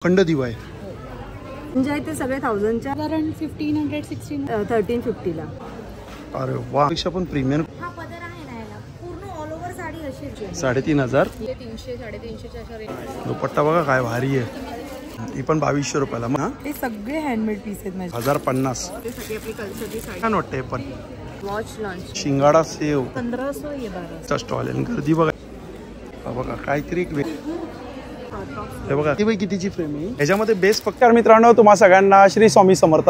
खंड दिवा आहे म्हणजे ते सगळे 1000च्या साधारण 1500 1350 ला. अरे वा, पेक्षा पण प्रीमियम. हा पदर आहे ना याला पूर्ण ऑल ओव्हर साडी अशीच आहे. 3500 300 350च्या अशा रेंज. दुपट्टा बघा काय भारी आहे. ही पण 2200 रुपयाला. ते सगळे हँडमेड पीस आहेत माझे. 1050. ते सगळी आपली कल्चरची साडी. छान वाटते पण. वॉच लॉन्च शिंगाडा सेव 1500 ये 1200 स्टॉल आहे. गर्दी बघा. हा बघा काहीतरी एक हे बघा ती बाई कितीची फ्रेम आहे. याच्यामध्ये बेस फक्त मित्रांनो तुम्हा सगळ्यांना श्री स्वामी समर्थ.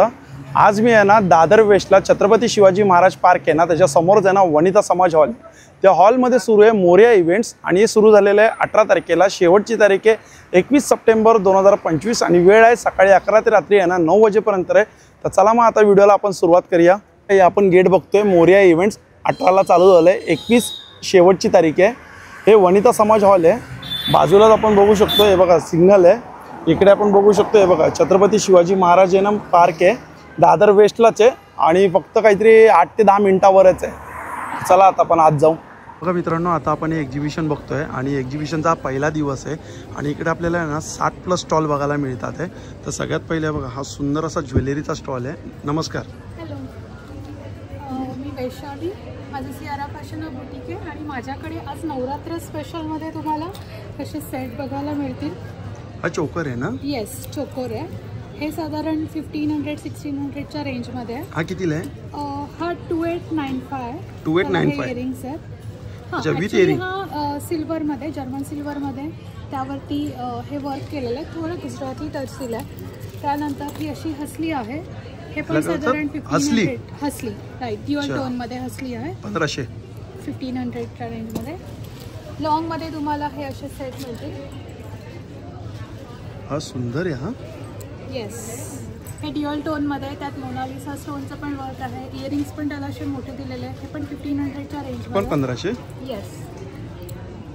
आज मी आहे ना दादर वेस्टला छत्रपती शिवाजी महाराज पार्क आहे ना त्याच्या समोरच आहे ना वनिता समाज हॉल. त्या हॉलमध्ये सुरू आहे मोरया इव्हेंट्स आणि हे सुरू झालेलं आहे 18 तारखेला. शेवटची तारीख आहे 21 सप्टेंबर 2025 आणि वेळ आहे सकाळी 11 ते रात्री आहे ना 9 वाजेपर्यंत आहे. तर चला मग आता व्हिडिओला आपण सुरुवात करूया. हे आपण गेट बघतोय मोरया इव्हेंट्स 18ला चालू झालं आहे. 21 शेवटची तारीख आहे. हे वनिता समाज हॉल आहे. बाजूलाच आपण बघू शकतो हे बघा सिग्नल आहे. इकडे आपण बघू शकतो हे बघा छत्रपती शिवाजी महाराज आहे ना पार्क आहे दादर वेस्टलाच आहे आणि फक्त काहीतरी 8 ते 10 मिनिटावरच आहे. चला आता आपण आज जाऊ. बघा मित्रांनो आता आपण हे एक्झिबिशन बघतोय आणि एक्झिबिशनचा पहिला दिवस आहे आणि इकडे आपल्याला ना 60+ स्टॉल बघायला मिळतात आहे. तर सगळ्यात पहिले बघा हा सुंदर असा ज्वेलरीचा स्टॉल आहे. नमस्कार. हॅलो, मी वैशाली. माझं सियारा फॅशन बुटीक आहे आणि माझ्याकडे आज नवरात्र स्पेशलमध्ये तुम्हाला कसे सेट बघायला मिळतील. हा चोकर आहे ना. येस, चोकोर आहे. हे साधारण 1500-1600च्या रेंजमध्ये आहे. हा कितीला आहे. हा 2895. 2895 इयरिंग्स आहेत. अच्छा विथ इयरिंग. हा सिल्वरमध्ये, जर्मन सिल्वरमध्ये त्यावरती हे वर्क केलेलं आहे. थोडं गुजराती टर्सिल आहे. त्यानंतर ही अशी हसली आहे. हे पण साधारण 1500. हसली राईट, ड्युअल टोनमध्ये हसली आहे. 1500 1500च्या रेंजमध्ये. लॉंगमध्ये तुम्हाला हे असे सेट मिळतील. हा सुंदर आहे. हा येस, हे ड्युअल टोनमध्ये. त्यात मोनालिसा स्टोनचं पण वर्क आहे. इयरिंग्स पण त्याला असे मोठे दिलेले आहेत. हे पण 1500च्या रेंजमध्ये. पण 1500. येस,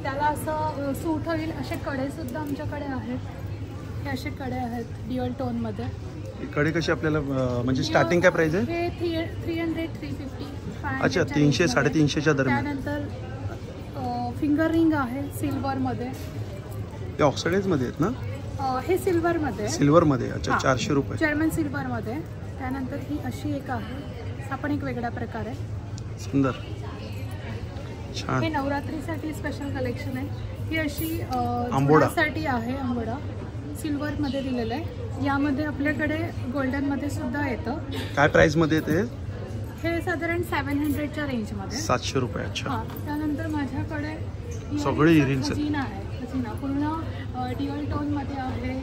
त्याला असं सूट होईल असे कडेसुद्धा आमच्याकडे आहेत. हे असे कडे आहेत ड्युअल टोनमध्ये. कडे कशी आपल्याला म्हणजे स्टार्टिंग काय प्राइस आहे. हे 300-350. अच्छा 300-350च्या दरम्यान. त्यानंतर फिंगर रिंग आहे सिल्वरमध्ये. ते ऑक्सिडाइजमध्ये आहेत ना. हे सिल्वरमध्ये. सिल्वरमध्ये. अच्छा 400 रुपये. जर्मन सिल्वरमध्ये. त्यानंतर ही अशी एक आहे. हा पण एक वेगळा प्रकार आहे. सुंदर छान. हे नवरात्रीसाठी स्पेशल कलेक्शन आहे. ही अशी आंबोडा साठी आहे. आंबोडा सिल्वरमध्ये दिलेलं आहे. यामध्ये आपल्याकडे गोल्डनमध्ये सुद्धा येतं. काय प्राइसमध्ये येते. हे साधारण 700च्या रेंजमध्ये. 700 रुपये. अच्छा. त्यानंतर माझ्याकडे सगळे इयरिंग्स खजिना आहे. खजिना पूर्ण ड्युअल टोनमध्ये आहे,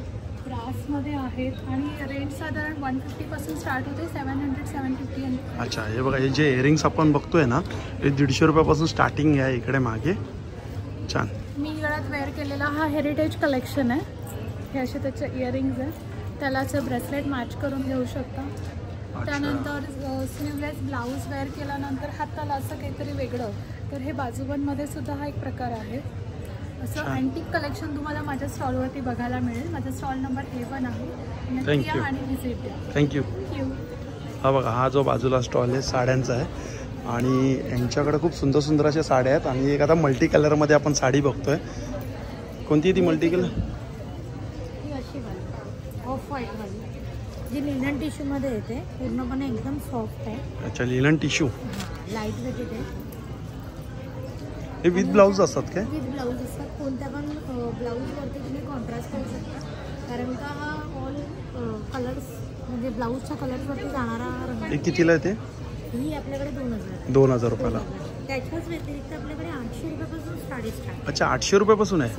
ब्रासमध्ये आहेत आणि रेंज साधारण 150 पासून स्टार्ट होते. 700-750. अच्छा हे बघा हे जे इयरिंग्स आपण बघतोय ना हे 150 रुपयापासून स्टार्टिंग आहे इकडे मागे. छान. मी गळ्यात वेअर केलेला हा हेरिटेज कलेक्शन आहे. हे असे त्याचे इयरिंग्स आहेत. त्यालाच ब्रेसलेट मॅच करून घेऊ शकता. त्यानंतर स्लीवलेस ब्लाऊज वेअर केल्यानंतर हाताला असं काहीतरी वेगळं. तर हे बाजूबंदमध्ये सुद्धा हा एक प्रकार आहे. असं अँटिक कलेक्शन तुम्हाला माझ्या स्टॉलवरती बघायला मिळेल. माझा स्टॉल नंबर A1 आहे. नक्की या आणि व्हिजिट द्या. थँक्यू. हा बघा हा जो बाजूला स्टॉल आहे साड्यांचा आहे आणि यांच्याकडे खूप सुंदर सुंदर अशा साड्या आहेत आणि एक आता मल्टी कलरमध्ये आपण साडी बघतोय. कोणती ती मल्टी कलर. ऑफ व्हाईटमध्ये जी लिनन टिश्यूमध्ये येते. पूर्णपणे एकदम सॉफ्ट आहे. अच्छा लिनन टिश्यू. लाईट वेटेड आहे. हे विथ ब्लाऊज असतात काय. विथ ब्लाऊज असतात. कोणत्या पण ब्लाऊजवरती तुम्ही कॉन्ट्रास्ट करू शकता. कारण का हा ऑल कलर्स म्हणजे ब्लाऊजच्या कलर्सवरती जाणारा रंग. हे कितीला आहे ते. ही आपल्याकडे 2000 रुपयाला. त्याच्याच व्यतिरिक्त आपल्याकडे 800 रुपयापासून साडी स्टार्ट. अच्छा 800 रुपयापासून आहे.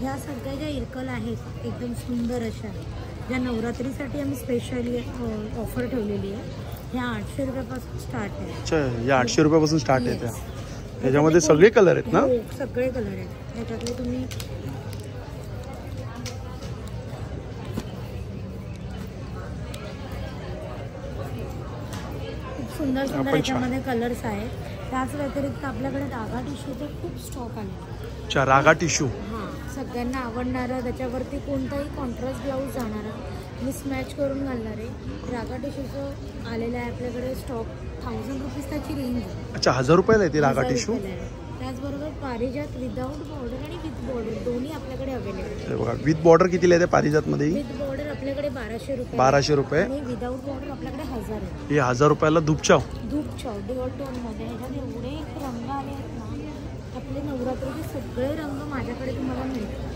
ह्या सगळ्या ज्या इरकल आहेत एकदम सुंदर अशा ज्या नवरात्रीसाठी आम्ही स्पेशली ऑफर ठेवलेली आहे. ह्या 800 रुपयापासून स्टार्ट आहे. अच्छा या 800 रुपयापासून स्टार्ट आहे. त्याच्यामध्ये सगळे कलर आहेत ना. सगळे कलर आहेत. ह्याच्यातले तुम्ही खूप सुंदर सुंदर याच्यामध्ये कलर्स आहेत. त्याच व्यतिरिक्त आपल्याकडे रागा टिश्यूचे खूप स्टॉक आले. अच्छा रागा टिश्यू. हां सगळ्यांना आवडणारा त्याच्यावरती कोणताही कॉन्ट्रास्ट ब्लाऊज जाणारा मिसमॅच करून घालणारे रागा टिश्यूचं आलेलं आहे आपल्याकडे स्टॉक. 1000 रुपीज त्याची रेंज आहे. अच्छा 1000 रुपयाला आहे ती रागा टिश्यू. त्याचबरोबर पारिजात विदाऊट बॉर्डर आणि विथ बॉर्डर दोन्ही आपल्याकडे अवेलेबल आहे. बघा विथ बॉर्डर कितीला येते पारिजातमध्ये? विथ बॉर्डर आपल्याकडे 1200 रुपये. 1200 रुपये. आणि विदाऊट बॉर्डर आपल्याकडे 1000 आहे. हे 1000 रुपयाला धूपचाव. धूपचाव ड्युअल टोनमध्ये. ह्याच्यात एवढे रंग आले आहेत ना, आपले नवरात्रीचे सगळे रंग माझ्याकडे तुम्हाला मिळतात.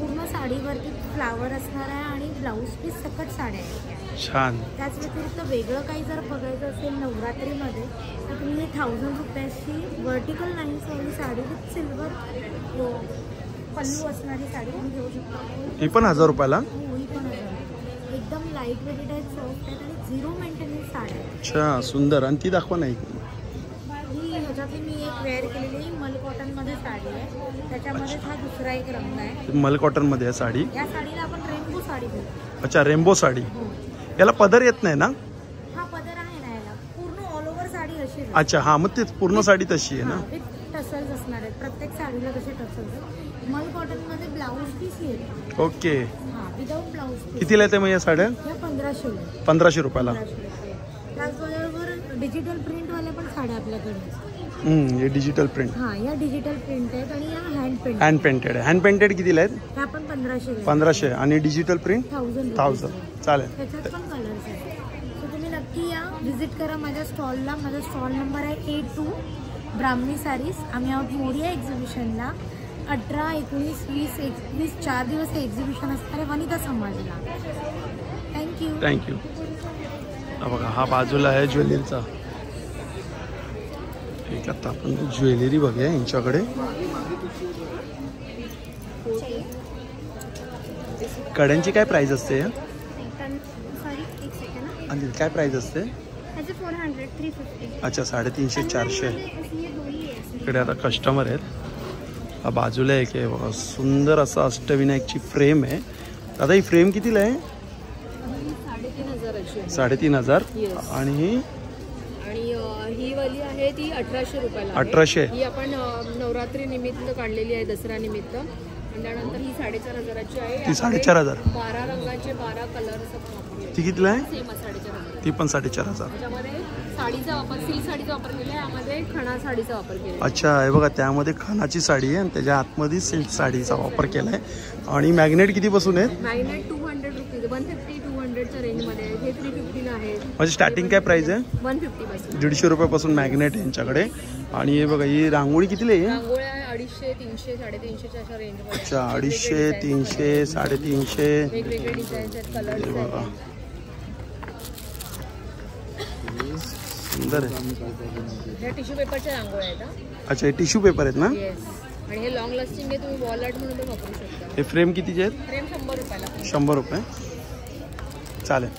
पूर्ण साडीवरती फ्लावर असणार आहे आणि ब्लाऊज पीस सकट साड्या आहे. छान. त्याच व्यतिरिक्त वेगळं काही जर बघायचं असेल नवरात्रीमध्ये तर तुम्ही 1000 रुपयाची वर्टिकल लाईन्सवाली साडी विथ सिल्वर पल्लू असणारी साडी तुम्ही घेऊ शकता. ही पण 1000 रुपयाला? हो, ही पण 1000. एकदम लाईट वेटेड आहेत, सॉफ्ट आहेत आणि 0 मेंटेनन्स साड्या आहेत. अच्छा, सुंदर. आणि ती दाखवा नाही. ही ह्याच्यातली मी एक वेअर केलेली मल कॉटनमध्ये साडी आहे. त्याच्यामध्येच हा दुसरा एक रंग आहे. मल कॉटनमध्ये आहे साडी. या साडीला आपण रेनबो साडी बोलतो. अच्छा, रेनबो साडी. याला पदर येत नाही ना? हा पदर आहे ना याला. पूर्ण ऑल ओव्हर साडी अशी आहे. अच्छा, हा मग तेच पूर्ण साडी तशी आहे ना? विथ टसल्स असणार आहेत. प्रत्येक साडीला कसे टसल्स आहेत. मल कॉटनमध्ये ब्लाऊज पीस येईल. ओके. हा, विदाऊट ब्लाऊज पीस. कितीला येते मग या साड्या? या 1500. 1500 रुपयाला. त्याचबरोबर डिजिटल प्रिंटवाल्या पण साड्या आपल्याकडे. हे डिजिटल प्रिंट. हा, या डिजिटल प्रिंट आहेत आणि या हँड पेंट. हँड पेंटेड आहे. हँड पेंटेड कितीला आहेत? ह्या पण 1500. 1500. आणि डिजिटल प्रिंट 1000. चालेल. त्याच्यात पण कलर्स आहेत. सो तुम्ही नक्की या, व्हिजिट करा माझ्या स्टॉलला. माझा स्टॉल नंबर आहे A2 ब्राह्मणी सारीज. आम्ही आहोत मोरिया एक्झिबिशनला. 18, 19, 20, 21 4 दिवस हे एक्झिबिशन असणार आहे वनिता समाजला. थँक्यू. बघा हा बाजूला आहे ज्वेलरीचा. एक आता आपण ज्वेलरी बघूया यांच्याकडे. कड्यांची काय प्राइस असते? आणि काय प्राइस असते? 400, 350. अच्छा, 350, 400. इकडे आता कस्टमर आहेत. हा बाजूला एक आहे बघा, सुंदर असा अष्टविनायकची फ्रेम आहे. दादा ही फ्रेम कितीला आहे? 3500. आणि ही वाली आहे ती 1800 रुपयाला. 1800. ही आपण नवरात्री निमित्त काढलेली आहे, दसरा निमित्त. आणि त्यानंतर ही 4500ची आहे. ती 4500. 12 रंगाचे 12 कलर. ती कितीला आहे? सेम 4500. ती पण 4500. त्याच्यामध्ये साडीचा वापर, सिल्क साडीचा वापर केला आहे. यामध्ये खणा साडीचा वापर केला आहे. अच्छा, हे बघा त्यामध्ये खणाची साडी आहे आणि त्याच्या आतमध्ये सिल्क साडीचा वापर केला आहे. आणि मॅग्नेट कितीपासून आहेत? मॅग्नेट 200 रुपीज, 150-200च्या रेंजमध्ये आहे. हे 350ला आहे. म्हणजे स्टार्टिंग काय प्राइस आहे? 150 पासून. 150 रुपयापासून मॅग्नेट आहे यांच्याकडे. आणि हे बघा ही रांगोळी कितीला आहे? रांगोळ्या 250, 300, 350च्या अशा रेंजमध्ये. अच्छा, 250, 300, 350. वेगवेगळे डिझाईन्स आहेत, कलर्स हे बघा आहेत. सुंदर आहे. ह्या टिश्यू पेपरच्या रांगोळ्या आहेत. अच्छा, हे टिश्यू पेपर आहेत ना? येस. आणि हे लॉंग लास्टिंग आहे, तुम्ही वॉल आर्ट म्हणून पण वापरू शकता. हे फ्रेम कितीचे आहेत? फ्रेम 100 रुपयाला. 100 रुपये. चालेल.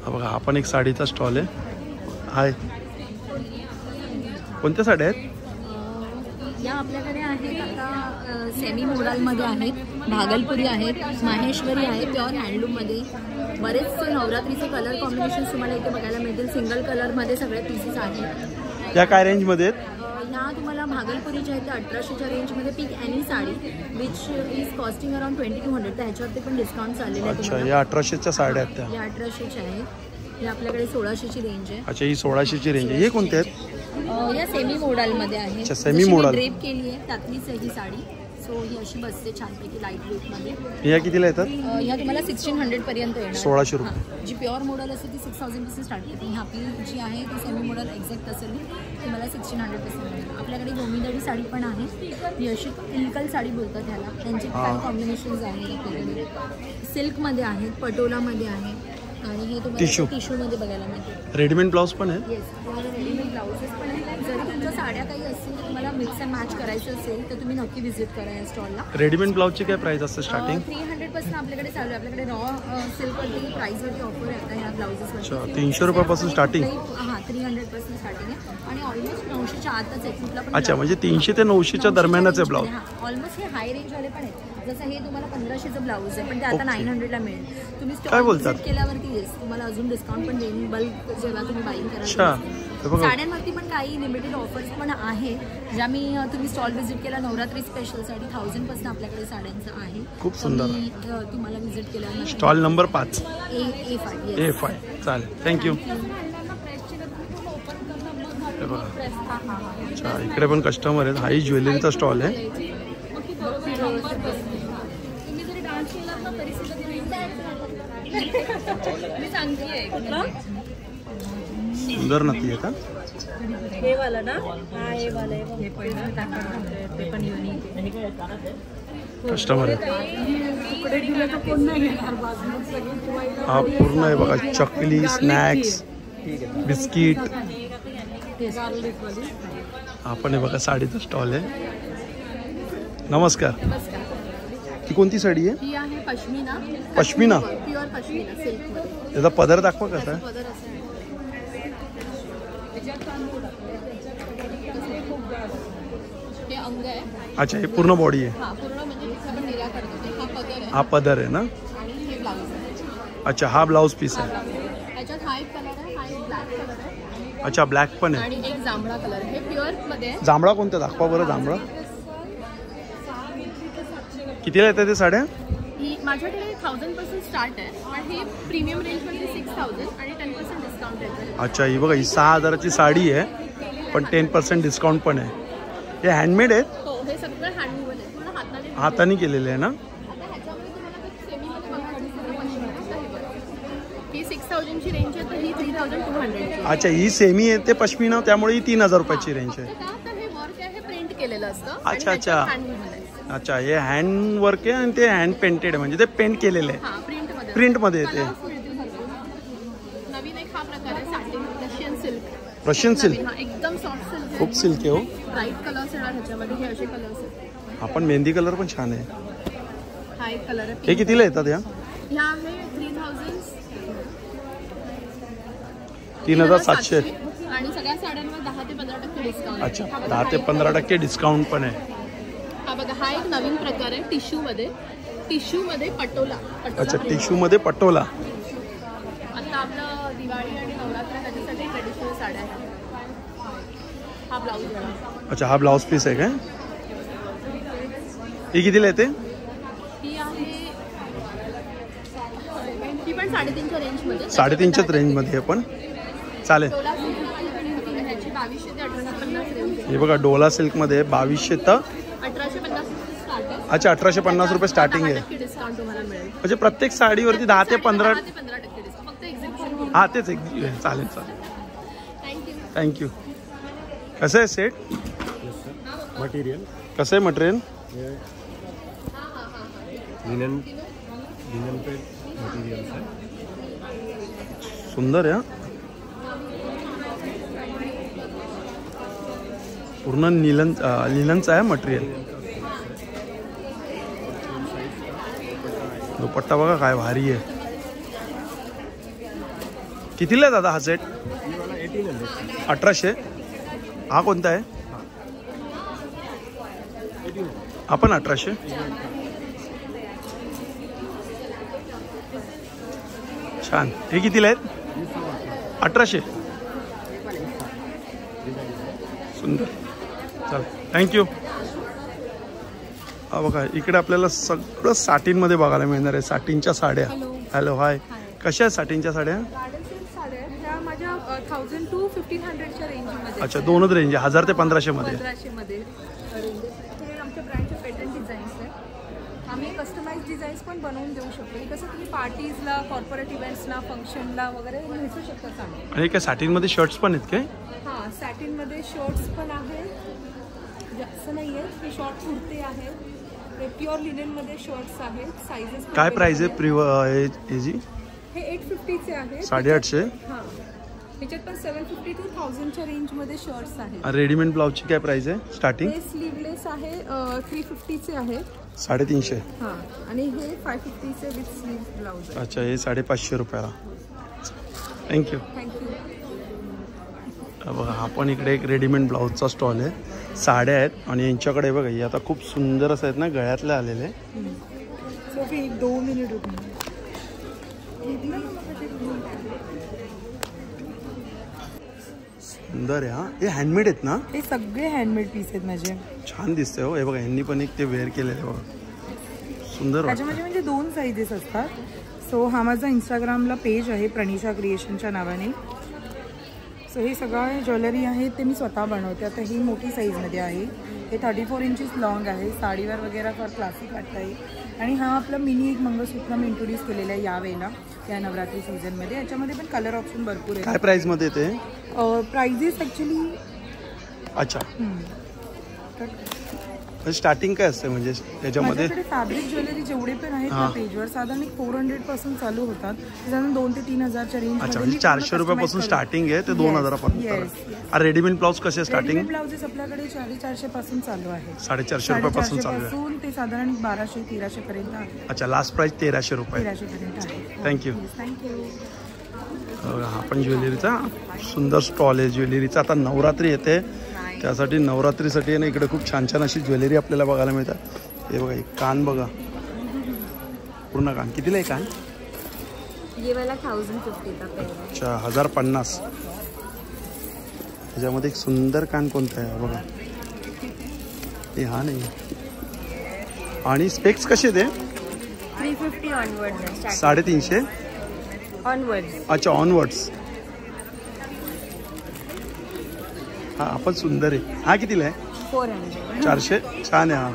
हा बघा हा पण एक साडीचा स्टॉल आहे. कोणत्या साड्या आहेत? या आपल्याकडे आहेत आता सेमी मोडालमध्ये आहेत, भागलपुरी आहेत, माहेश्वरी आहेत, प्युअर हँडलूममध्ये. बरेचसे नवरात्रीचे कलर कॉम्बिनेशन्स तुम्हाला इथे बघायला मिळतील. सिंगल कलरमध्ये सगळे पीसेस आहेत. या काय रेंजमध्ये आहेत? ह्या तुम्हाला भागलपुरीच्या आहेत त्या 1800च्या रेंजमध्ये. Pick any sari which is costing around 2200. तर ह्याच्यावरती पण डिस्काउंट चाललेलं आहे. अच्छा, या 1800च्या साड्या आहेत त्या. या 1800च्या आहेत. या आपल्याकडे 1600ची रेंज आहे. अच्छा, ही 1600ची रेंज आहे. हे कोणते आहेत? या सेमी मोडालमध्ये आहे. अच्छा, सेमी मोडाल. ड्रेप केली आहे त्यातलीच आहे ही साडी. सो ही अशी बसते छानपैकी लाईट वेटमध्ये. या कितीला येतात? ह्या तुम्हाला 1600 पर्यंत येणार. 1600 रुपये. हां, जी प्युअर मॉडेल असते ती 6000 पासून स्टार्ट होते. ही आपली जी आहे ती सेमी मॉडेल एक्झॅक्ट असेल ती मला 1600 पासून मिळेल. आपल्याकडे गोमीदडी साडी पण आहे. ही अशी इल्कल साडी बोलतात ह्याला. त्यांचे काही कॉम्बिनेशन्स आहेत आपल्याकडे. सिल्कमध्ये आहेत, पटोलामध्ये आहे आणि हे तुम्हाला टिश्यूमध्ये बघायला मिळते. रेडीमेड ब्लाऊज पण आहे? येस, तुम्हाला रेडीमेड ब्लाउजेस पण आहेत. जरी तुमच्या साड्या काही असतील तुम्हाला मिक्स अँड मॅच करायचं असेल तर तुम्ही नक्की व्हिजिट करा या स्टॉलला. रेडीमेड ब्लाऊजची काय प्राइस असते स्टार्टिंग? 300 पासून आपल्याकडे चालू आहे. आपल्याकडे रॉ सिल्कवरती प्राईसवरती ऑफर आहे आता ह्या ब्लाउजेसवरती. अच्छा, 300 रुपयापासून स्टार्टिंग? हां, 300 पासून स्टार्टिंग आहे आणि ऑलमोस्ट 900च्या आतच आहे कुठला पण. अच्छा, म्हणजे 300 ते 900च्या दरम्यानच आहे ब्लाऊज. ऑलमोस्ट हे हाय रेंजवाले पण आहेत. जसं हे तुम्हाला 1500चं ब्लाऊज आहे पण ते आता 900ला मिळेल. तुम्ही काय बोलतात? स्टॉल केल्यावरती येस तुम्हाला अजून डिस्काउंट पण देईल बल्क जेव्हा तुम्ही बाईंग कराल. अच्छा, साड्यांवरती पण काही लिमिटेड ऑफर्स पण आहे ज्या मी तुम्ही स्टॉल व्हिजिट केला नवरात्री स्पेशलसाठी 1000 पासून आपल्याकडे साड्यांचं आहे. खूप सुंदर. तुम्हाला व्हिजिट केल्यावर स्टॉल नंबर 5 A5. A5. चालेल, थँक्यू. हे बघा. अच्छा, इकडे पण कस्टमर आहेत. हाही ज्वेलरीचा स्टॉल आहे. तुम्ही जरी डान्स केला ना तरी सुद्धा मी सांगते. सुंदर नक्की आहे का? हे वाला ना, हा हे वाला हे पण युनिक कस्टमर आहे. हा पूर्ण आहे बघा, चकली, स्नॅक्स, बिस्किट. हा पण आहे बघा, साडीचा स्टॉल आहे. नमस्कार. ही कोणती साडी आहे? ही आहे पश्मिना. पश्मिना, प्युअर पश्मिना सिल्क मध्ये. त्याचा पदर दाखवा कसा आहे. पदर असं आहे. हे अंग आहे. अच्छा, हे पूर्ण बॉडी आहे. हा पूर्ण म्हणजे आपण निर्या करतो ते. हा पदर आहे हा पदर आहे ना. आणि हे ब्लाऊज आहे. अच्छा, हा ब्लाऊज पीस आहे. त्याच्यात हा एक कलर आहे, हा एक ब्लॅक कलर आहे अच्छा, ब्लॅक पण आहे. आणि एक जांभळा कलर आहे. हे प्युअर मध्ये आहे. जांभळा कोणता दाखवा बरं. जांभळा कितीला येतात ते साड्या? ही माझ्याकडे 1000 पासून स्टार्ट आहे, पण हे प्रीमियम रेंजमध्ये 6000 आणि 10% डिस्काउंट आहे. अच्छा, ही बघा, ही 6000ची साडी आहे, पण 10% डिस्काउंट पण आहे. हे हँडमेड आहेत. हो, हे सगळं हँडवूड आहे. पूर्ण हाताने. हाताने केलेले आहे ना. आता ह्याच्यामध्ये तुम्हाला सेमीमध्ये बघायचं असेल तर पश्मिना हे बघा. ही 6000 ची रेंज आहे, तर ही 3200 ची. अच्छा, ही सेमी आहे ते पश्मिना, त्यामुळे ही 3000 रुपयाची रेंज आहे. का तर हे वर्क आहे, हे प्रिंट केलेलं असतं. अच्छा, अच्छा. हँडवूड आहे. अच्छा, हे हँड वर्क आहे आणि ते हँड पेंटेड आहे, म्हणजे ते पेंट केलेलं आहे. हा प्रिंट मध्ये. प्रिंट मध्ये येते. नवीन एक हा प्रकार आहे satin Russian silk. Russian silk हा एकदम सॉफ्ट सिल्क. खूप सिल्क आहे हो. ब्राईट कलर्स येणार ह्याच्यामध्ये. हे असे कलर्स आहेत. आपण मेहंदी कलर पण छान आहे. हा एक कलर आहे. हे कितीला येतात या? ह्या आहे 3700 3700. आणि सगळ्या साड्यांवर 10 ते 15% डिस्काउंट. अच्छा, 10 ते 15% डिस्काउंट पण आहे. हा बघा, हा एक नवीन प्रकार आहे टिश्यू मध्ये. टिश्यू मध्ये पटोला. अच्छा, टिश्यू मध्ये पटोला. आता आपलं दिवाळी आणि नवरात्र ह्याच्यासाठी ट्रेडिशनल साड्या आहेत. हा ब्लाऊज आहे. अच्छा, हा ब्लाऊज पीस आहे काय? ही कितीला येते? ही आहे, ही पण 350 रेंज मध्ये. 350 रेंज मध्ये पण चालेल. डोला सिल्क ह्याची 2200 ते 1850 रेंज आहे. हे बघा, डोला सिल्क मध्ये 2200 तर 1850 स्टार्ट आहे. अच्छा, 1850 रुपये स्टार्टिंग आहे. 10% डिस्काउंट तुम्हाला मिळेल. म्हणजे प्रत्येक साडीवरती 10 ते 15. 10 ते 15% डिस्काउंट. फक्त एक्झिबिशन. हा, तेच एक चालेल. थँक्यू. थँक्यू. कसं आहे सेट? मटेरियल कसं आहे मटेरियल? लिनन पे मटेरियल है. सुंदर आहे. पूर्ण लिननचं आहे मटेरियल. दुपट्टा बघा काय भारी आहे. कितीला आहे दादा हा सेट? 1800. हा कोणता आहे? हा पण 1800. छान. हे कितीला आहेत? 1800. सुंदर. चल, थँक्यू. हा बघा, इकडे आपल्याला सगळं साटिनमध्ये बघायला मिळणार आहे. साटिनच्या साड्या. हॅलो, हाय. कशा आहेत साटिनच्या साड्या? गार्डन सिल्क साड्या आहेत त्या माझ्या 1000 to 1500च्या रेंजमध्ये. अच्छा, दोनच रेंज आहे, 1000 ते 1500 मध्ये. 1500 मध्ये रेंज. हे आमच्या ब्रँडचे पॅटर्न डिझाईन्स आहेत. आम्ही कस्टमाइज डिझाईन्स पण बनवून देऊ शकतो. कसं तुम्ही पार्टीजला, कॉर्पोरेट इव्हेंट्सला, फंक्शनला वगैरे नेसू शकता साडी. आणि काय साटिनमध्ये शर्ट्स पण आहेत काय? हां, सॅटिनमध्ये शॉर्ट्स पण आहेत. जास्त नाही आहेत. हे शॉर्ट कुर्ते आहेत. हे प्युअर लिनेनमध्ये शॉर्ट्स आहेत. साईजेस काय प्राइस आहे याची? हे 850चे आहेत. 850. हां, ह्याच्यात पण 750 to 1000च्या रेंजमध्ये शर्ट्स आहेत. रेडीमेड ब्लाउजची काय प्राइस आहे स्टार्टिंग? हे स्लीवलेस आहे 350चे आहे. 350. हां, आणि हे 550चे विथ स्लीव ब्लाउज आहे. अच्छा, हे 550 रुपयाला. थँक्यू. थँक्यू. बघा, हा पण इकडे एक रेडीमेड ब्लाऊजचा स्टॉल आहे. साड्या आहेत आणि यांच्याकडे बघा, हे आता खूप सुंदर असं आहेत ना, गळ्यातले आलेले. सो भी 2 मिनिट रुको. सुंदर आहे. हा, हे हँडमेड आहेत ना? हे सगळे हँडमेड पीस आहेत माझे. छान दिसतंय हो. हे बघा, यांनी पण एक ते वेअर केलेलं आहे बघा. सुंदर वाटतं. त्याच्यामध्ये म्हणजे 2 साईजेस असतात. सो हा माझा इंस्टाग्रामला पेज आहे प्रणिशा क्रिएशनच्या नावाने. सो सो हे सगळं ज्वेलरी आहे ते मी स्वतः बनवते. आता ही मोठी साईजमध्ये आहे. हे 34 इंचेस लॉंग आहे. साडीवर वगैरे फार क्लासिक वाटत आहे. आणि हा आपला मिनी एक मंगळसूत्र मी इंट्रोड्यूस केलेला आहे यावेळेला या नवरात्री सीझनमध्ये. याच्यामध्ये पण कलर ऑप्शन भरपूर आहे. काय प्राईसमध्ये ते? प्राइजेस ॲक्च्युली अच्छा, स्टार्टिंग काय असते म्हणजे त्याच्यामध्ये? फॅब्रिक ज्वेलरी जेवढे पण आहेत त्या पेजवर साधारण 400 पासून चालू होतात. साधारण 2 ते 3,000च्या रेंज. अच्छा, म्हणजे 400 रुपयापासून स्टार्टिंग आहे ते 2,000 पर्यंत. रेडीमेड ब्लाउज कसे स्टार्टिंग? ब्लाउजेस आपल्याकडे 450 पासून चालू आहे. 450 रुपयापासून चालू आहे ते साधारण 1200-1300 पर्यंत आहे. अच्छा, लास्ट प्राइस 1300 रुपये. 1300 पर्यंत आहे. थँक्यू. थँक्यू. हा पण ज्वेलरीचा सुंदर स्टॉल आहे ज्वेलरीचा. आता नवरात्री येते त्यासाठी नवरात्रीसाठी आहे ना इकडे खूप छान छान अशी ज्वेलरी आपल्याला बघायला मिळतात. हे बघा, एक कान बघा, पूर्ण कान. कितीला आहे कान? ये वाला 1050 का. अच्छा, 1050. त्याच्यामध्ये एक सुंदर कान कोणता आहे बघा. हे हा नाही. आणि स्पेक्स कसे ते? 350 ऑनवर्ड्स. 350 ऑनवर्ड्स. अच्छा, ऑनवर्ड्स. हा आपण सुंदर आहे. हा कितीला आहे? 400. 400. छान आहे हा.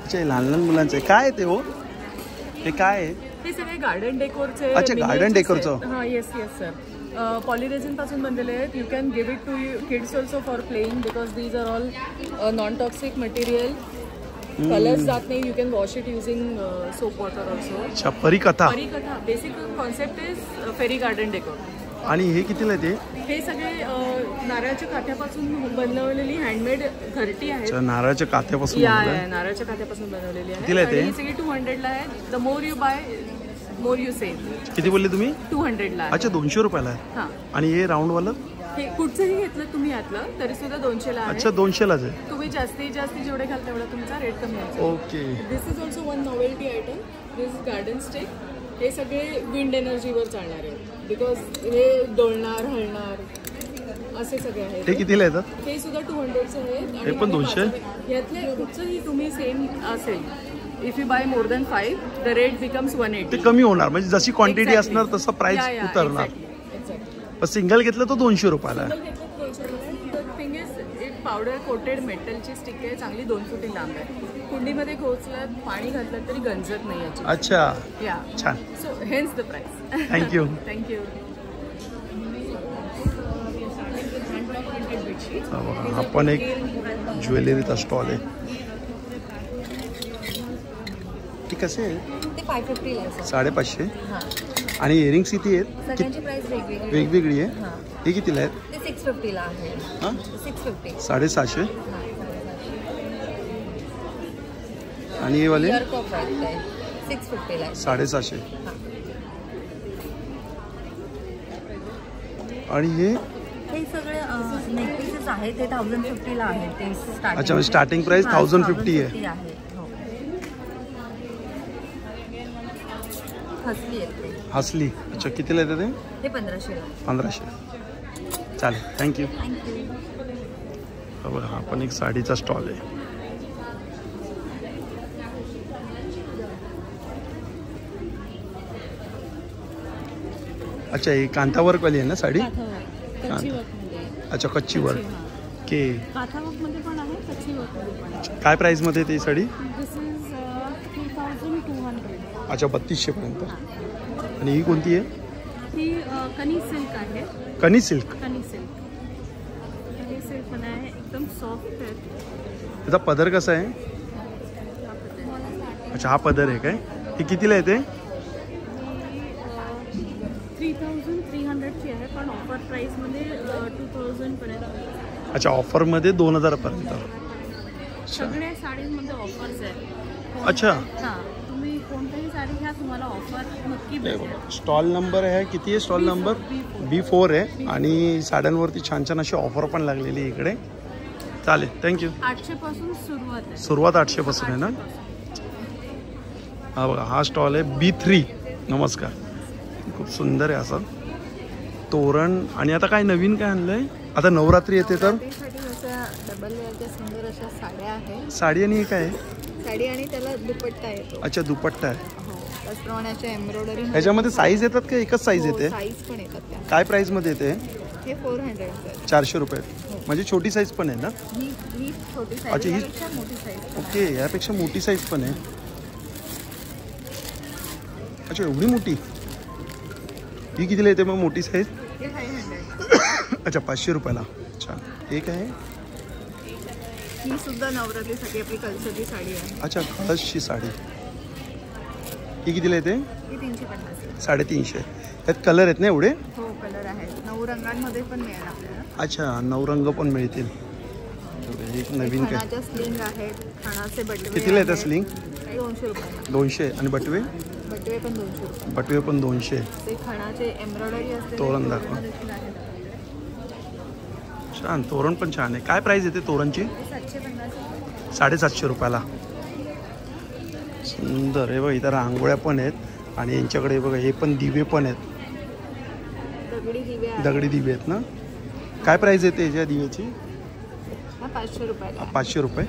अच्छा, लहान लहान मुलांचं आहे. काय आहे ते हो? हे काय आहे? हे सगळे गार्डन डेकोरचे. अच्छा, गार्डन डेकोरचं. हां, येस सर. पॉलिरेझिन पासून बनलेले आहेत. You can give it to kids also for playing because these are all non toxic material. Colours जात नाही. You can wash it using soap water also. अच्छा, Parikatha. Parikatha basic concept is fairy garden decor. आणि हे कितीला आहे ते? हे सगळे नारळाच्या काथ्यापासून बनवलेली हँडमेड घरटी आहेत. नारळाच्या काथ्यापासून? नारळाच्या काथ्यापासून बनवलेली आहे. आणि सगळी 200 ला आहे. The more you buy more you save. किती बोलले तुम्ही? 200 ला. अच्छा, 200 रुपयाला आहे. हां. आणि हे राऊंड वाला? हे कुठचंही घेतलं तुम्ही यातलं तरी सुद्धा 200 ला आहे. अच्छा, 200 लाच आहे. तुम्ही जास्तीत जास्त जेवढे घाल तेवढा तुमचा रेट कमी आहे. Okay. This is also one novelty item. This is garden stick. हे सगळे विंड एनर्जीवर चालणार आहे बिकॉज हे डोलणार हलणार असे सगळे आहेत. हे कितीला येतात? हे सुद्धा 200चे आहेत. हे पण 200? यातले कुठचंही तुम्ही सेम असेल. If you buy more than 5 the rate becomes 180. ते कमी होणार म्हणजे जशी क्वांटिटी असणार तसं प्राइस उतरणार. पण सिंगल घेतलं तर 200 रुपयाला आहे. थिंग इज एक पावडर कोटेड मेटलची स्टिक आहे. चांगली 2 फुटी लांब आहे. कुंडीमध्ये खोचलं पाणी घातलं तरी गंजत नाही याची. अच्छा, या छान. So hence the price. Thank you. Thank you. हा पण एक ज्वेलरीचा स्टॉल आहे. ती कसे आहे? ते 550 ला आहे. 550. हां. आणि इयरिंग्स किती आहेत? सगळ्यांची प्राइस वेगवेगळी आहे. हे कितीला आहेत? ते 650 ला आहे. हां, 650. 750. आणि हे वाले? 650 ला आहे. 750. आणि हे सगळे नेकपीसेस आहेत. ते 1050 ला आहेत. ते स्टार्टिंग. अच्छा, स्टार्टिंग प्राइस 1050 आहे. हसली आहे. हसली. अच्छा, कितीला येतं ते? ते 1500 ला. 1500. चालेल, थँक्यू. बघा, हा पण एक साडीचा स्टॉल आहे. अच्छा, ही कांता वर्कवाली आहे ना साडी? अच्छा, कच्ची वर्क. के काथा वर्कमध्ये पण आहे, कच्ची वर्कमध्ये पण आहे. काय प्राईसमध्ये ती साडी? दिस इज 3200. अच्छा, 3200 पर्यंत. आणि ही कोणती आहे? ही कनी सिल्क आहे. कनी सिल्क. कनी सिल्क. कनी सिल्क पण आहे, एकदम सॉफ्ट आहे. त्याचा पदर कसा आहे? अच्छा, हा पदर आहे काय? ही कितीला येते? 3300 ची आहे, पण ऑफर प्राइसमध्ये 2000 पर्यंत. अच्छा, ऑफरमध्ये 2000 पर्यंत. सगळ्या साडींमध्ये ऑफर्स आहेत. अच्छा. हां, तुम्ही कोणतीही साडी घ्या, तुम्हाला ऑफर नक्की भेटेल. स्टॉल नंबर आहे किती आहे? स्टॉल नंबर B4 आहे. आणि साड्यांवरती छान छान अशी ऑफर पण लागलेली आहे इकडे. चालेल, थँक्यू. 800 पासून सुरुवात आहे. सुरुवात 800 पासून आहे ना? हा बघा, हा स्टॉल आहे B3. नमस्कार. खूप सुंदर आहे असं तोरण. आणि आता काय नवीन काय आणलंय? आता नवरात्री येते तर डबल लेअरच्या सुंदर अशा साड्या आहेत. साडी. आणि हे काय आहे? साडी आणि त्याला दुपट्टा येतो. अच्छा दुपट्टा आहे. हो त्याचप्रमाणे अशा एम्ब्रॉयडरी. ह्याच्यामध्ये साईज येतात का एकच साईज येते? साईज पण येतात त्या. काय प्राइसमध्ये येते? हे 400 400 रुपये. म्हणजे छोटी साईज पण आहे ना? ही छोटी साईज. अच्छा, ही- यापेक्षा मोठी साईज. ओके, यापेक्षा मोठी साईज पण आहे. अच्छा एवढी मोठी. ही कितीला येते मग मोठी साईज? हे 500. अच्छा 500 रुपयाला. अच्छा एक आहे. ही सुद्धा नवरात्रीसाठी आपली कल्चरची साडी आहे. अच्छा कळसची साडी. ही कितीला येते? ही 350. 350. त्यात कलर आहेत ना एवढे? हो कलर आहेत. 9 रंगांमध्ये पण मिळेल आपल्याला. अच्छा 9 रंग पण मिळतील. एक नवीन काय? खणाच्या स्लिंग आहेत. खणाचे बटवे. कितीला येतात स्लिंग? 200 रुपये. 200. आणि बटवे? बटवे पण 200 रुपये. बटवे पण 200. ते खणाचे एम्ब्रॉयडरी असते. तोरण दाखवा. छान, तोरण पण छान आहे. काय प्राइस येते तोरणची? 750. 750 रुपयाला. सुंदर आहे बघ. इथं रांगोळ्या पण आहेत आणि यांच्याकडे बघा हे पण दिवे पण आहेत. दगडी दिवे आहेत. दगडी दिवे आहेत ना? काय प्राइस येते याच्या दिव्याची? हा 500 रुपये. 500 रुपये.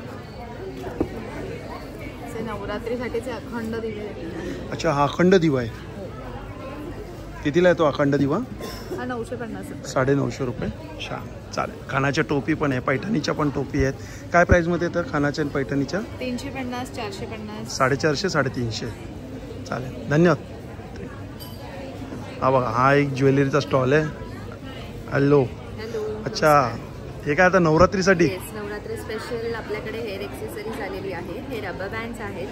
नवरात्रीसाठीचे अखंड दिवे आहेत. अच्छा हा अखंड दिवा आहे. कितीला आहे तो अखंड दिवा? हा 950 रुपये. 950 रुपये. छान चालेल. खानाच्या टोपी पण आहे, पैठणीच्या पण टोपी आहेत. काय प्राईजमध्ये येतं खानाच्या आणि पैठणीच्या? 350, 450. 450, 350. चालेल धन्यवाद. हा बघा हा एक ज्वेलरीचा स्टॉल आहे. हॅलो. अच्छा हे काय आता नवरात्रीसाठी? येस नवरात्री स्पेशल आपल्याकडे हेअर एक्सेसरीज आलेली आहे. हे रबर बँड्स आहेत.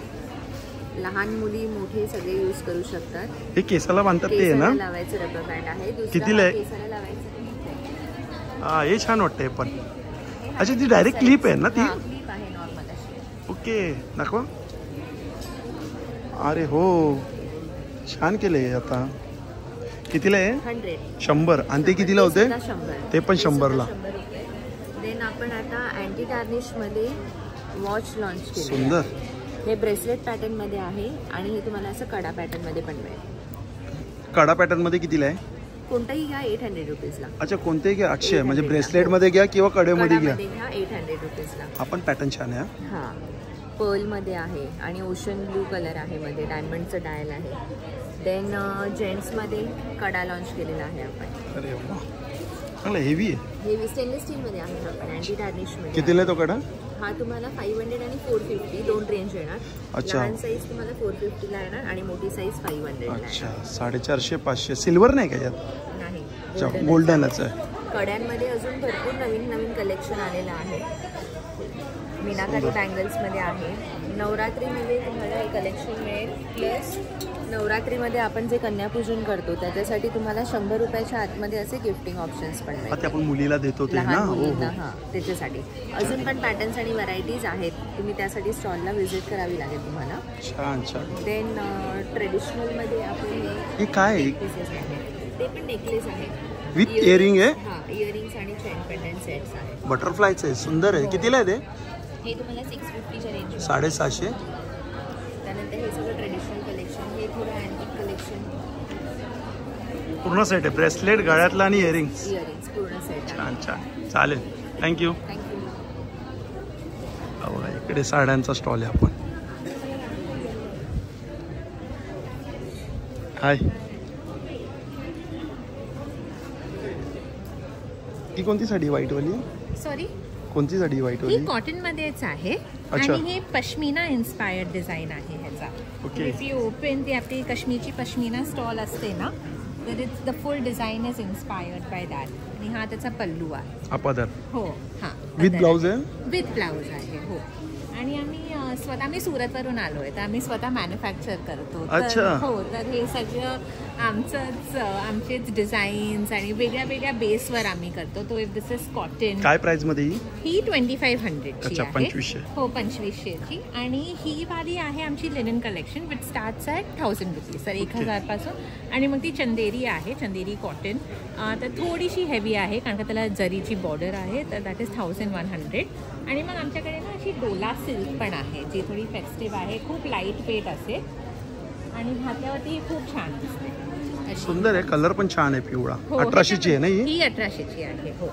लहान मुली मोठे सगळे यूज करू शकतात. हे केसाला बांधतात ते आहे ना? लावायचं रबर बँड आहे. कितीला आहे? केसाला लावायचं. हा हे छान वाटतंय पण. अच्छा ती डायरेक्ट क्लिप आहे ना ती? क्लिप आहे नॉर्मल अशी. ओके दाखवा. अरे हो छान केलंय. आता कितीला आहे? 100. आणि ते कितीला होते? 100. ते पण 100ला. देन आपण आता अँटी टार्निश मध्ये वॉच लॉन्च केले. सुंदर. हे ब्रेसलेट पॅटर्न मध्ये आहे आणि हे तुम्हाला असं कडा पॅटर्न मध्ये पण मिळेल. कडा पॅटर्न मध्ये कितीला आहे? कोणताही घ्या 800 रुपीजला. अच्छा कोणतेही घ्या 800. म्हणजे ब्रेसलेट मध्ये घ्या किंवा कडेमध्ये घ्या. 800 रुपीजला. हा पण पॅटर्न छान आहे. हा पर्ल मध्ये आहे आणि ओशन ब्लू कलर आहे मध्ये. डायमंडचं डायल आहे. देन जेंट्स मध्ये कडा लॉन्च केलेला आहे आपण. अरे वा चांगला हेवी आहे. हे स्टेनलेस स्टील मध्ये आहे आपण अँटी टार्निश मध्ये. कितीला आहे तो कडा? हा तुम्हाला 500 आणि 450 दोन रेंज येणार. अच्छा. लहान साईज तुम्हाला 450 ला येणार आणि मोठी साईज 500 ला. अच्छा 450, 500. सिल्वर नाही का यात? नाही. अच्छा गोल्डनच आहे. कड्यांमध्ये अजून भरपूर नवीन नवीन कलेक्शन आलेलं आहे. मीनाकारी बँगल्स मध्ये आहे. नवरात्रीमध्ये तुम्हाला हे कलेक्शन मिळेल. प्लस नवरात्रीमध्ये आपण जे कन्यापूजन करतो त्याच्यासाठी तुम्हाला 100 रुपयाच्या आतमध्ये असे गिफ्टिंग ऑप्शन्स पण मिळतात. ते आपण मुलीला देतो ते ना? लहान मुलींना. हां त्याच्यासाठी अजून पण पॅटर्न्स आणि व्हरायटीज आहेत. तुम्ही त्यासाठी स्टॉलला व्हिजिट करावी लागेल तुम्हाला. छान छान. देन ट्रेडिशनलमध्ये आपण हे काय पीसेस आहेत. ते पण नेकलेस आहे. विथ इयरिंग आहे? हां इयरिंग्स आणि चेन पेंडंट सेट्स आहेत. बटरफ्लायचं आहे. सुंदर आहे. कितीला आहे ते? हे तुम्हाला 650च्या रेंज. 750. त्यानंतर हे सगळं ट्रेडिशनल कलेक्शन. हे थोडं अँटिक कलेक्शन. पूर्ण सेट आहे. ब्रेसलेट गळ्यातला आणि इयरिंग्स. इयरिंग्स पूर्ण सेट. छान छान चालेल. थँक्यू. थँक्यू. बघा इकडे साड्यांचा स्टॉल आहे. आपण हाय. ही कोणती साडी? व्हाईटवाली? सॉरी कोणती साडी व्हाईटवाली? ही कॉटन मध्येच आहे. अच्छा. आणि हे पश्मिना इन्स्पायर्ड डिझाईन आहे ह्याचा. ओके. इफ यू ओपन ती आपली काश्मीरची पश्मिना स्टॉल असते ना तर it's the full design is inspired bye that. आणि हा त्याचा पल्लू आहे. अपदर. हो हां विथ ब्लाऊज आहे? विथ ब्लाऊज आहे. हो. आणि आम्ही स्वतः सुरतवरून आलो आहे तर आम्ही स्वतः मॅन्युफॅक्चर करतो. अच्छा. हो तर हे सगळं आमचेच डिझाईन्स आणि वेगळ्या वेगळ्या बेसवर आम्ही करतो. तो इफ दिस इज कॉटन. काय प्राइस मध्ये ही 2500ची अच्छा, आहे. 2500. हो 2500ची. आणि ही वाली आहे आमची linen collection with starts at 1000 rupees. तर 1000 पासून. आणि मग ती चंदेरी आहे. चंदेरी कॉटन. तर थोडीशी हेवी आहे कारण का त्याला जरीची बॉर्डर आहे. तर दॅट इज 1100. आणि मग आमच्याकडे ना अशी डोला सिल्क पण आहे जी थोडी फेस्टिव्ह आहे. खूप लाईट वेट असेल आणि घातल्यावरती ही खूप छान दिसते. सुंदर आहे. कलर पण छान आहे. पिवळा. हो, 1800ची आहे ना ही? 1800ची आहे. हो.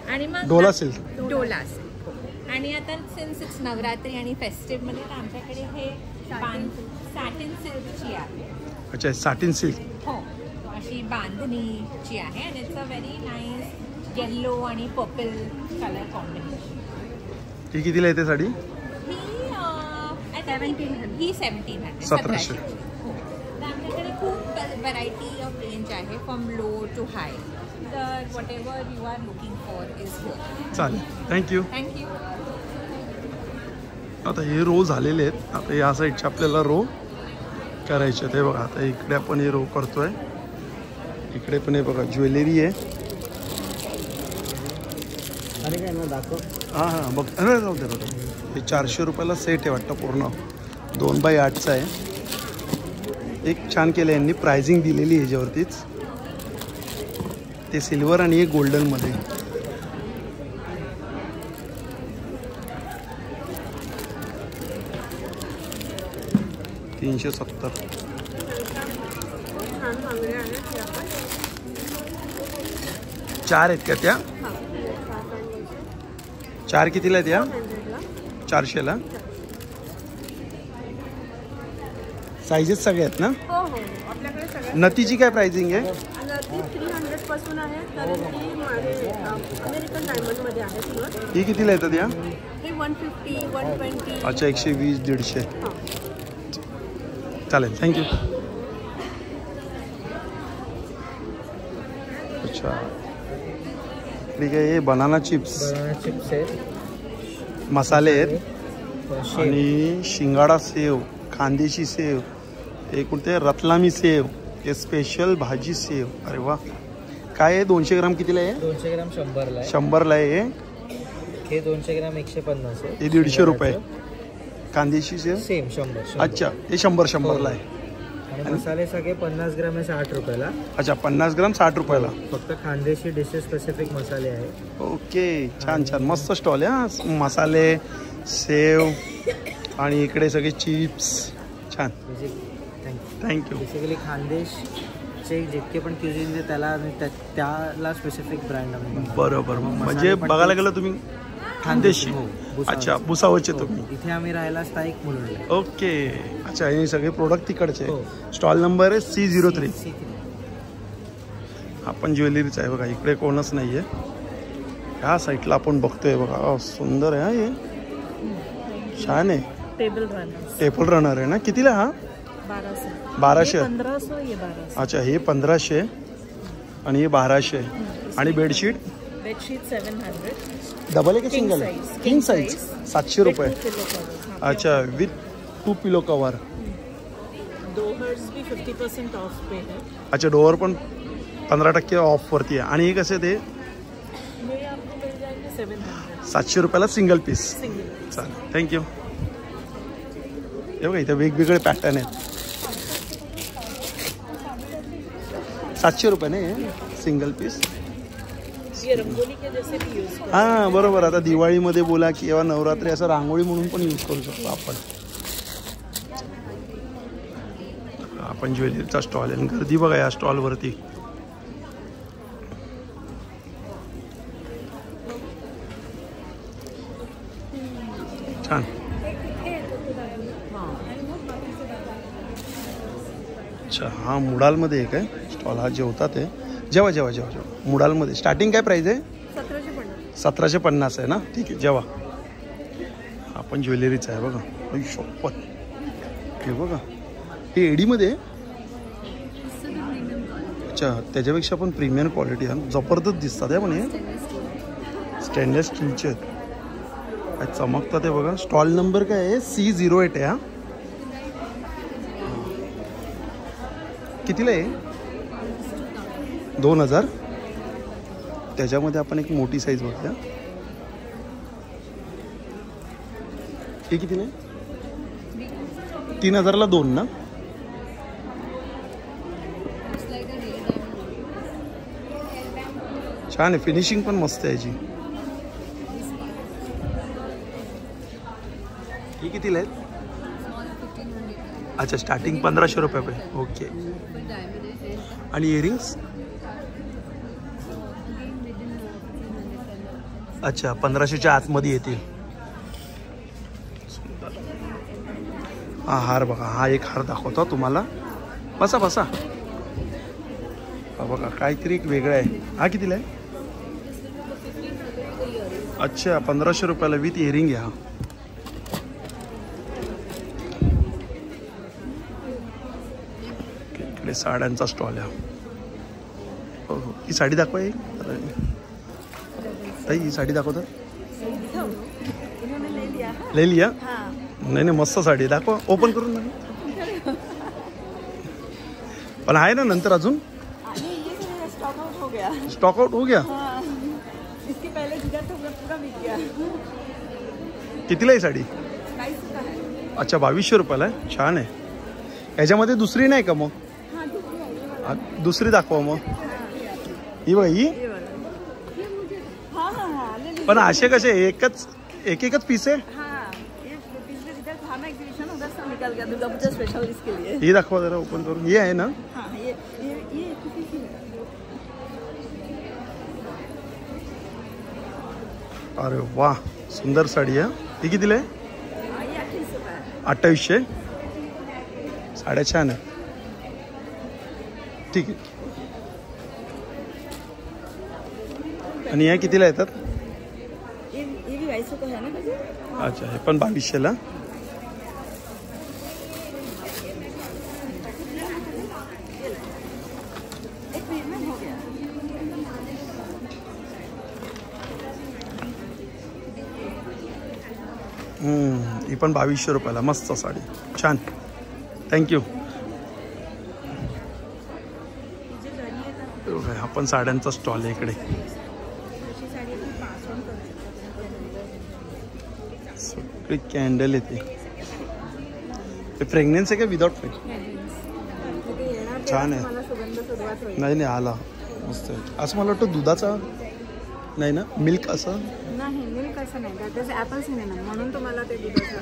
आणि मग डोला सिल्क. डोला सिल्क. हो. आणि आता सिन्स इट्स नवरात्री आणि फेस्टिव्हमध्ये तर आमच्याकडे हे सॅटिन सिल्कची आहे. अच्छा, सॅटिन सिल्क. हो, अशी बांधणीची आहे आणि it's a very nice yellow आणि पर्पल कलर कॉम्बिनेशन. ही कितीला येते साडी? ही 1700. 1700. हो, तर आमच्याकडे खूप व्हरायटी ऑफ रेंज आहे फ्रॉम लो टू हाय. तर whatever you are looking for is here. चालेल, थँक्यू. थँक्यू. आता हे रो झालेले आहेत. आता या साईडचे आपल्याला रो करायचे ते बघा. आता इकडे आपण हे रो करतोय. इकडे पण हे बघा ज्वेलरी आहे. हां हां बघ. अरे राहू दे. हे 400 रुपयाला सेट आहे वाटतं पूर्ण. 2x8चा आहे. एक छान केलं यांनी, प्राइसिंग दिलेली आहे ह्याच्यावरतीच. ते सिल्वर आणि एक गोल्डनमध्ये. $370. चार आहेत का त्या? 4 कितीला आहेत या? 400ला. साईजेस सगळे आहेत ना? हो हो, आपल्याकडे सगळ्या. नथीची काय प्राइसिंग आहे? नथी 300 पासून आहे, तर अमेरिकन डायमंडमध्ये आहे सगळं. ही कितीला येतात या? हे 150, 120. अच्छा, 120, 150. चालेल, थँक्यू. अच्छा, ठीक आहे. हे बनाना चिप्स आहेत, मसाले आहेत आणि शिंगाडा सेव, खांदेशी सेव, हे कोणते रतलामी सेव, हे स्पेशल भाजी सेव. अरे वा. काय आहे? 200 ग्राम कितीला आहे? 200 ग्राम 100ला आहे. 100ला आहे. हे 200 ग्राम 150 आहे. हे 150 रुपये. कांदेशी सेव सेम 100. अच्छा, हे 100ला आहे. आणि मसाले सगळे 50 ग्राम आहे 60 रुपयाला. अच्छा, 50 ग्राम 60 रुपयाला. फक्त खानदेशी डिशेस स्पेसिफिक मसाले आहे. ओके, छान छान मस्त स्टॉल आहे हा. मसाले, सेव आणि इकडे सगळे चिप्स. छान, थँक्यू. बेसिकली खानदेशचे जितके पण क्युझिन आहे त्याला स्पेसिफिक ब्रँड आहे. बरोबर. म्हणजे बघायला गेलं तुम्ही खानदेशी. अच्छा, भुसावळचे तुम्ही. इथे आम्ही राहायला स्थायिक म्हणून. ओके. अच्छा, हे सगळे प्रोडक्ट तिकडचे. स्टॉल नंबर आहे C03. आपण ज्वेलरीचा आहे बघा. इकडे कोणच नाही आहे. ह्या साईडला आपण बघतोय बघा. सुंदर आहे. हे छान आहे. टेबल रनर आहे ना? कितीला हा? 1200. 1500. अच्छा, हे 1500 आणि हे 1200. आणि बेडशीट? बेडशीट 700. डबल आहे की सिंगल? किंग साईज 700 रुपये. अच्छा, विथ 2 पिलो कवर. डोअर्स भी 50% ऑफ पे है. अच्छा, डोअर पण 15% ऑफवरती आहे. आणि हे कसे ते? ये आपको मिल जाएंगे 700. 700 रुपयाला सिंगल पीस. चालेल, थँक्यू. हे बघा, इथे वेगवेगळे पॅटर्न आहेत. 700 रुपये नाही सिंगल पीस. ये रंगोली के जैसे भी यूज कर. हां, बरोबर. आता दिवाळीमध्ये बोला किंवा नवरात्री असं रांगोळी म्हणून पण यूज करू शकतो आपण. आपण ज्वेलरीचा स्टॉल आहे. गर्दी बघा या स्टॉलवरती. छान. अच्छा, हा मुडालमध्ये एक आहे स्टॉल. हा जेवतात आहे. जेव्हा जेव्हा जेव्हा जेव्हा मुडालमध्ये. स्टार्टिंग काय प्राईस आहे? 1750 आहे ना? ठीक आहे, जेव्हा. आपण ज्वेलरीचं आहे बघा. शॉपत हे बघा. हे एडीमध्ये आहे. अच्छा, त्याच्यापेक्षा पण प्रीमियम क्वालिटी आहे. जबरदस्त दिसतात आहे पण हे. स्टेनलेस स्टीलचे आहेत. चमकतात आहे बघा. स्टॉल नंबर काय आहे? C08 आहे. हा कितीला आहे? 2000. त्याच्यामध्ये आपण एक मोठी साईज बघूया. हे कितीला आहे? 3000ला 2 ना? छान आहे. फिनिशिंग पण मस्त आहे याची. ही कितीला आहेत? अच्छा, स्टार्टिंग 1500 रुपये. ओके. आणि इयरिंग्स? अच्छा, 1500च्या आतमध्ये येतील. हा हार बघा, हा एक हार दाखवतो तुम्हाला. बसा बसा. हा बघा काहीतरी एक वेगळं आहे. हा कितीला आहे? अच्छा 1500 रुपयाला विथ इयरिंग आहे. हा इकडे साड्यांचा स्टॉल आहे. हो हो, ही साडी दाखवा. एक ताई ही साडी दाखवतात. ले लिया. नाही नाही मस्त साडी दाखवा, ओपन करून दाखवा. पण आहे ना नंतर अजून स्टॉक आउट हो गया. कितीला आहे साडी? अच्छा 2200 रुपयाला आहे. छान आहे. ह्याच्यामध्ये दुसरी नाही का मग? दुसरी दाखवा मग. ही बघा ही. पण असे कसे एकच एकच पीस आहे? ही दाखवा जरा ओपन करून. ही आहे ना? अरे वा सुंदर साडी आहे. ही कितीला आहे? 2800. साड्या छान आहे. ठीक आहे. आणि या कितीला येतात? अच्छा हे पण 2200ला. ही पण 2200 रुपयाला. मस्त साडी छान. थँक्यू. हा पण साड्यांचा स्टॉल आहे इकडे. सगळी कॅन्डल येते. ते फ्रेग्रन्स आहे का विदाउट फ्रेग्रन्स? छान आहे. नाही नाही आला मस्त आहे. असं मला वाटतं दुधाचा नाही ना, मिल्क असं नाही. मिल्क असं नाही, त्याचे ॲपल सिनेमन म्हणून तुम्हाला ते दुधाचं.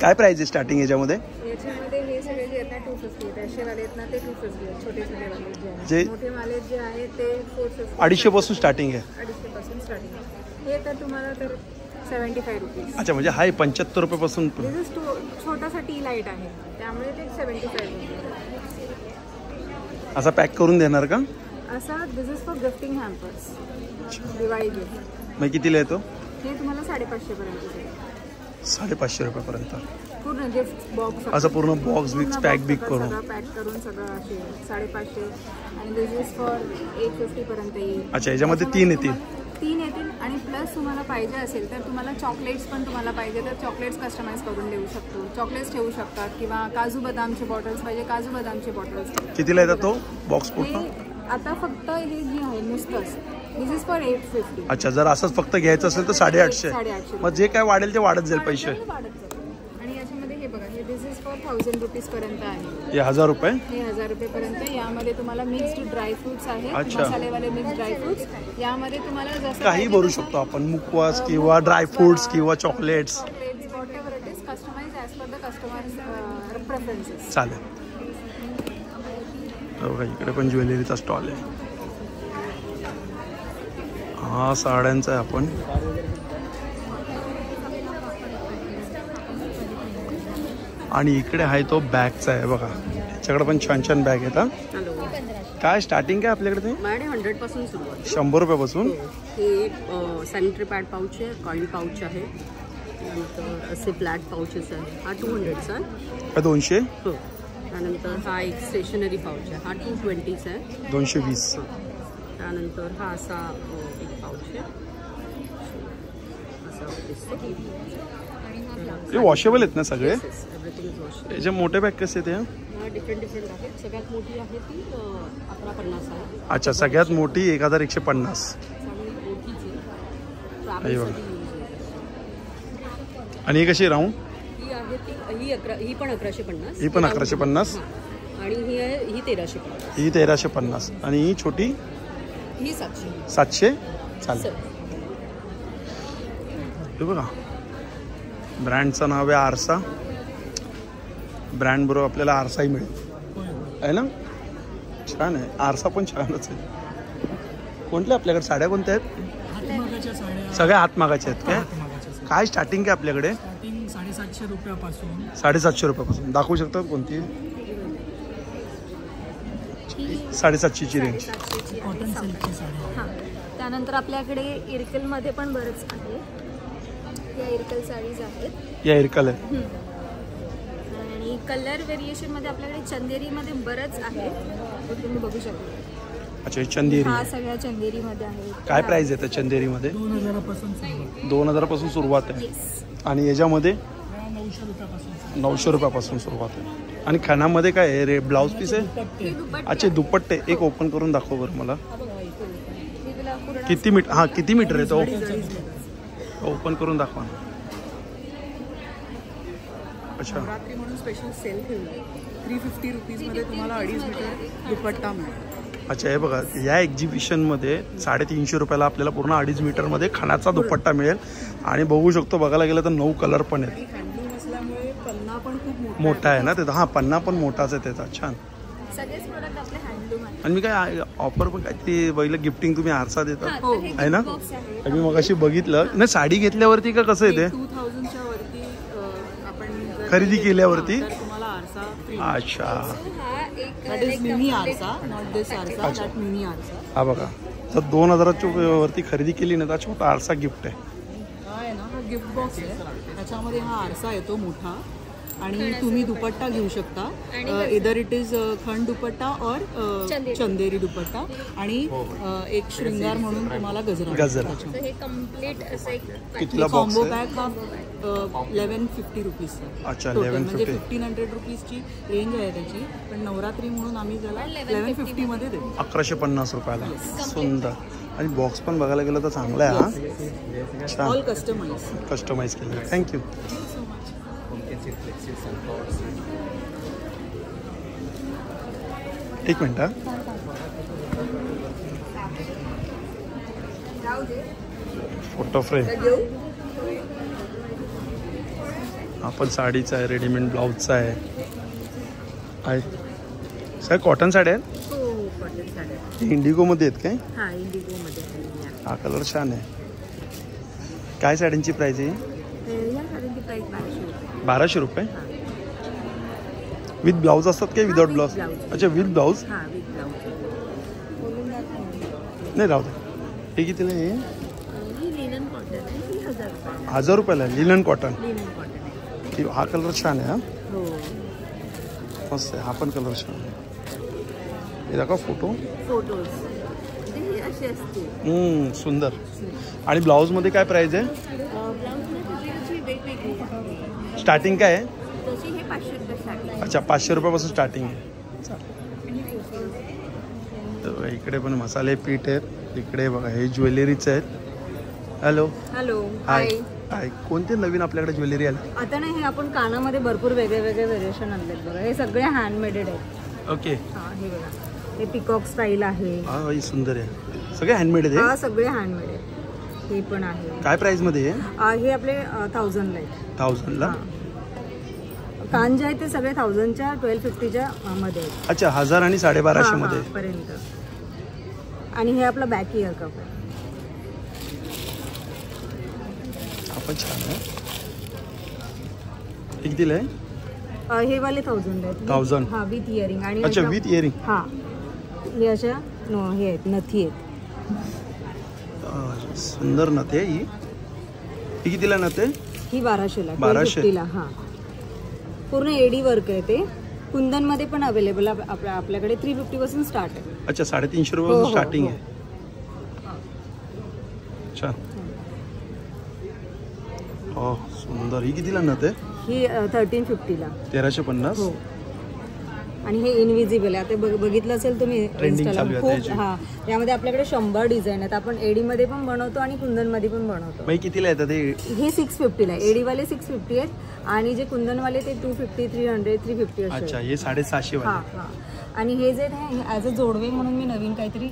काय प्राइस आहे स्टार्टिंग याच्यामध्ये? याच्यामध्ये हे सगळे जे आहेत ना 250 आहेत. असे वाले आहेत ना ते 250 आहेत. छोटे छोटे वाले जे मोठे वाले जे आहेत ते 450. 250 पासून स्टार्टिंग आहे. 250 पासून स्टार्टिंग आहे. हे तर तुम्हाला तर 75 रुपीज. अच्छा म्हणजे हाय 75 रुपयापासून. छोटासा टी लाईट आहे त्यामुळे ते 75 रुपीज. असा पॅक करून देणार का? असा this is for gifting hampers. Diwali gift. मग कितीला येतो? हे तुम्हाला 550 पर्यंत. 550 रुपयापर्यंत पूर्ण गिफ्ट बॉक्स. असं पूर्ण बॉक्स बिक्स पॅक बिक करून पॅक करून सगळं असे 550. आणि दिस इज फॉर 850 पर्यंत येईल. अच्छा याच्यामध्ये 3 येतील. 3 येतील. आणि प्लस तुम्हाला पाहिजे असेल तर तुम्हाला चॉकलेट्स पण तुम्हाला पाहिजे तर चॉकलेट्स कस्टमाइज करून देऊ शकतो. चॉकलेट्स ठेवू शकतात किंवा काजू बदामचे बॉटल्स पाहिजे काजू बदामचे बॉटल्स. कितीला येतात तो बॉक्स पूर्ण? आता फक्त हे जे आहे नुसतंच दिस इज फॉर 850. अच्छा जर असंच फक्त घ्यायचं असेल तर 850. मग जे काय वाढेल ते वाढत जाईल पैसे. आणि याच्यामध्ये हे बघा हे दिस इज फॉर 1000 रुपीज पर्यंत आहे. हे 1000 रुपये. हे 1000 रुपये पर्यंत. यामध्ये तुम्हाला मिक्स्ड ड्रायफ्रुट्स आहेत. मसालेवाले मिक्स्ड ड्रायफ्रुट्स. यामध्ये तुम्हाला जसं काही भरू शकतो आपण. मुखवास किंवा ड्रायफ्रुट्स किंवा chocolates. Whatever it is customise as per the customers preferences. चालेल. इकडे पण ज्वेलरीचा स्टॉल आहे. हा साड्यांचा आहे. आपण आणि इकडे आहे तो बॅगचा आहे बघा. याच्याकडे पण छान छान बॅग आहेत. काय स्टार्टिंग काय आपल्याकडे? ते माझ्याकडे 100 पासून सुरू आहे. 100 रुपयापासून. हे सॅनिटरी पॅड पाऊच आहे. कॉइन पाऊच आहे. नंतर असे फ्लॅट पाऊचेस आहे. हा 200चा आहे. 200. हो. त्यानंतर हा एक स्टेशनरी पाऊच आहे. हा 220चा आहे. 220. त्यानंतर हा असा एक पाऊच आहे. असा दिसतो. हे वॉशेबल आहेत ना सगळे? याचे मोठे बॅग कसे ते? डिफरंट आहेत. सगळ्यात मोठी आहे ती 1150 आहे. अच्छा सगळ्यात मोठी 1150. आणि ही कशी राऊंड? ही आहे ती ही पण 1150. ही पण 1150. आणि ही आहे ही 1350. ही 1350. आणि ही छोटी ही 700. 700. चालेल. हे बघा ब्रँडचं नाव आहे आरसा. ब्रँड बरोबर आपल्याला आरसाही मिळेल आहे ना. छान आहे. आरसा पण छानच आहे. कोणत्या आपल्याकडे साड्या कोणत्या आहेत? सगळ्या हातमागाच्या आहेत काय? काय स्टार्टिंग काय आपल्याकडे? 750 रुपयापासून 750 रुपयापासून दाखवू शकतात कोणती? 750ची रेंज. कॉटन सिल्कची साडी. हां, त्यानंतर आपल्याकडे इरकलमध्ये पण बरंच आहे. या इरकल साडीज आहेत. या इरकल आहे. आणि कलर व्हेरिएशनमध्ये आपल्याकडे चंदेरीमध्ये बरंच आहे, तुम्ही बघू शकता. अच्छा, चंदेरी. हा सगळ्या चंदेरीमध्ये आहे. काय प्राइस आहे त्या चंदेरीमध्ये? 2000 पासून सुरुवात आहे. आणि याच्यामध्ये 900 रुपयापासून सुरुवात आहे. आणि खानामध्ये काय आहे रे? ब्लाऊज पीस आहे. अच्छा, दुपट्टे. एक ओपन करून दाखव बरं मला. किती मीटर? हां, किती मीटर आहे तो? ओपन करून दाखवा. अच्छा, नवरात्री म्हणून स्पेशल सेल ठेवला. 350 रुपीजमध्ये तुम्हाला 2.5 मीटर दुपट्टा मिळेल. अच्छा, हे बघा, या एक्झिबिशनमध्ये 350 रुपयाला आपल्याला पूर्ण 2.5 मीटरमध्ये खानाचा दुपट्टा मिळेल. आणि बघू शकतो, बघायला गेलं तर 9 कलर पण आहेत. हँडलूम असल्यामुळे पन्ना पण खूप मोठा आहे ना त्याचा. हां, पन्ना पण मोठाच आहे त्याचा. छान. सगळेच प्रोडक्ट आपले हँडलूम आहे. आणि मी काय ऑफर पण काय ते पहिलं गिफ्टिंग तुम्ही आरसा देता आहे ना? आहे. मी मग अशी बघितलं नाही, साडी घेतल्यावरती का कसं येते? 2000च्या वरती आपण खरेदी केल्यावरती. तुम्हाला आरसा. अच्छा, हा एक दॅट इज मिनी आरसा, नॉट दिस आरसा, दॅट मिनी आरसा. हा बघा, जर 2000च्या वरती खरेदी केली ना तर छोटा आरसा गिफ्ट आहे. हा आहे ना, हा गिफ्ट बॉक्स आहे. त्याच्यामध्ये हा आरसा येतो मोठा. आणि तुम्ही दुपट्टा घेऊ शकता. इदर इट इज खंड दुपट्टा और चंदेरी दुपट्टा. आणि एक शृंगार म्हणून तुम्हाला गजरा. हे कम्प्लीट असं एक कितीला बॉक्स कॉम्बो आहे? पॅक हा 1150 रुपीज. अच्छा, म्हणजे 1150. 1500 रुपीजची रेंज आहे त्याची. पण नवरात्री म्हणून आम्ही त्याला 1150 मध्ये देतो. 1150 रुपयाला. सुंदर. आणि बॉक्स पण बघायला गेलं तर चांगला आहे. हा, छान. All customise. कस्टमाइज केलं. थँक्यू. एक मिनिट. Photo frame. हा पण साडीचा आहे, रेडीमेड ब्लाऊजचा आहे. सर कॉटन साड्या आहेत. हो, कॉटन साड्या. इंडिगोमध्ये आहेत काय? हां, इंडिगोमध्ये. हा कलर छान आहे. काय साड्यांची प्राइस आहे? या साड्यांची प्राईस 1200 रुपये. विथ ब्लाऊज असतात काय? Without blouse? अच्छा, विथ ब्लाऊज. हां, विथ ब्लाऊज. नाही, राहू दे. हे कितीला आहे? लिनन कॉटन आहे. 1000 1000 रुपयाला लिनन कॉटन. लिनन कॉटन आहे. हा कलर छान आहे. हा हो, मस्त आहे. हा पण कलर छान आहे. हे दाखवा फोटो. फोटोज ते असे असते. सुंदर. आणि ब्लाऊजमध्ये काय प्राइस आहे? ब्लाऊजची वेगवेगळी स्टार्टिंग काय आहे? तशी हे 500 रुपये स्टार्टिंग. अच्छा, 500 रुपयापासून स्टार्टिंग आहे. तर इकडे पण मसाले पीठ आहेत. इकडे बघा, हे ज्वेलरीचे आहेत. हॅलो. हॅलो. हाय. हाय. कोणते नवीन आपल्याकडे ज्वेलरी आले? आता ना हे आपण कानामध्ये भरपूर वेगळे वेगळे व्हेरिएशन आणलेत बघा. हे सगळे हँडमेडेड आहेत. ओके. हां, हे बघा, हे पिकॉक स्टाईल आहे. हा, ही सुंदर आहे. सगळे हँडमेड आहे. हा, सगळे हँडमेड आहेत. हे पण आहे. काय प्राइस मध्ये आहे? हे आपले 1000 ला आहेत. 1000 ला. कान जे आहे ते सगळे 1000च्या 1250च्या मध्ये आहेत. अच्छा, 1000 आणि 1250 मध्ये पर्यंत. आणि हे आपलं बॅक इयर कप आहे. आपण छान आहे. हे कितीला आहे? हे वाले 1000 आहेत. 1000. हा, विथ इयरिंग. आणि अच्छा, विथ इयरिंग. हा, हे अशा हे आहेत, नथी आहेत. सुंदर नथ आहे. ही कितीला नथ आहे? ही 1200 ला. 1200 ला. हा, पूर्ण एडी वर्क आहे ते. कुंदन मध्ये पण अवेलेबल आपल्याकडे 350 पासून स्टार्ट आहे. अच्छा, 350 रुपयापासून स्टार्टिंग आहे. छान. हो, सुंदर. ही कितीला नथ आहे? ही 1350 ला. 1350. हो. आणि हे इनविजिबल आहे. आता बघितलं असेल तुम्ही इंस्टाला. खूप. हा, यामध्ये आपल्याकडे 100 डिझाईन आहेत. आपण एडी मध्ये पण बनवतो आणि कुंदन मध्ये पण बनवतो. मग कितीला येतात हे? 650 ला. एडी वाले 650 आहेत. आणि जे कुंदन वाले ते 250, 300, 350 असे. अच्छा, हे 750 वाले. हा, हा. आणि हे जे ॲज अ जोडवे म्हणून मी नवीन काहीतरी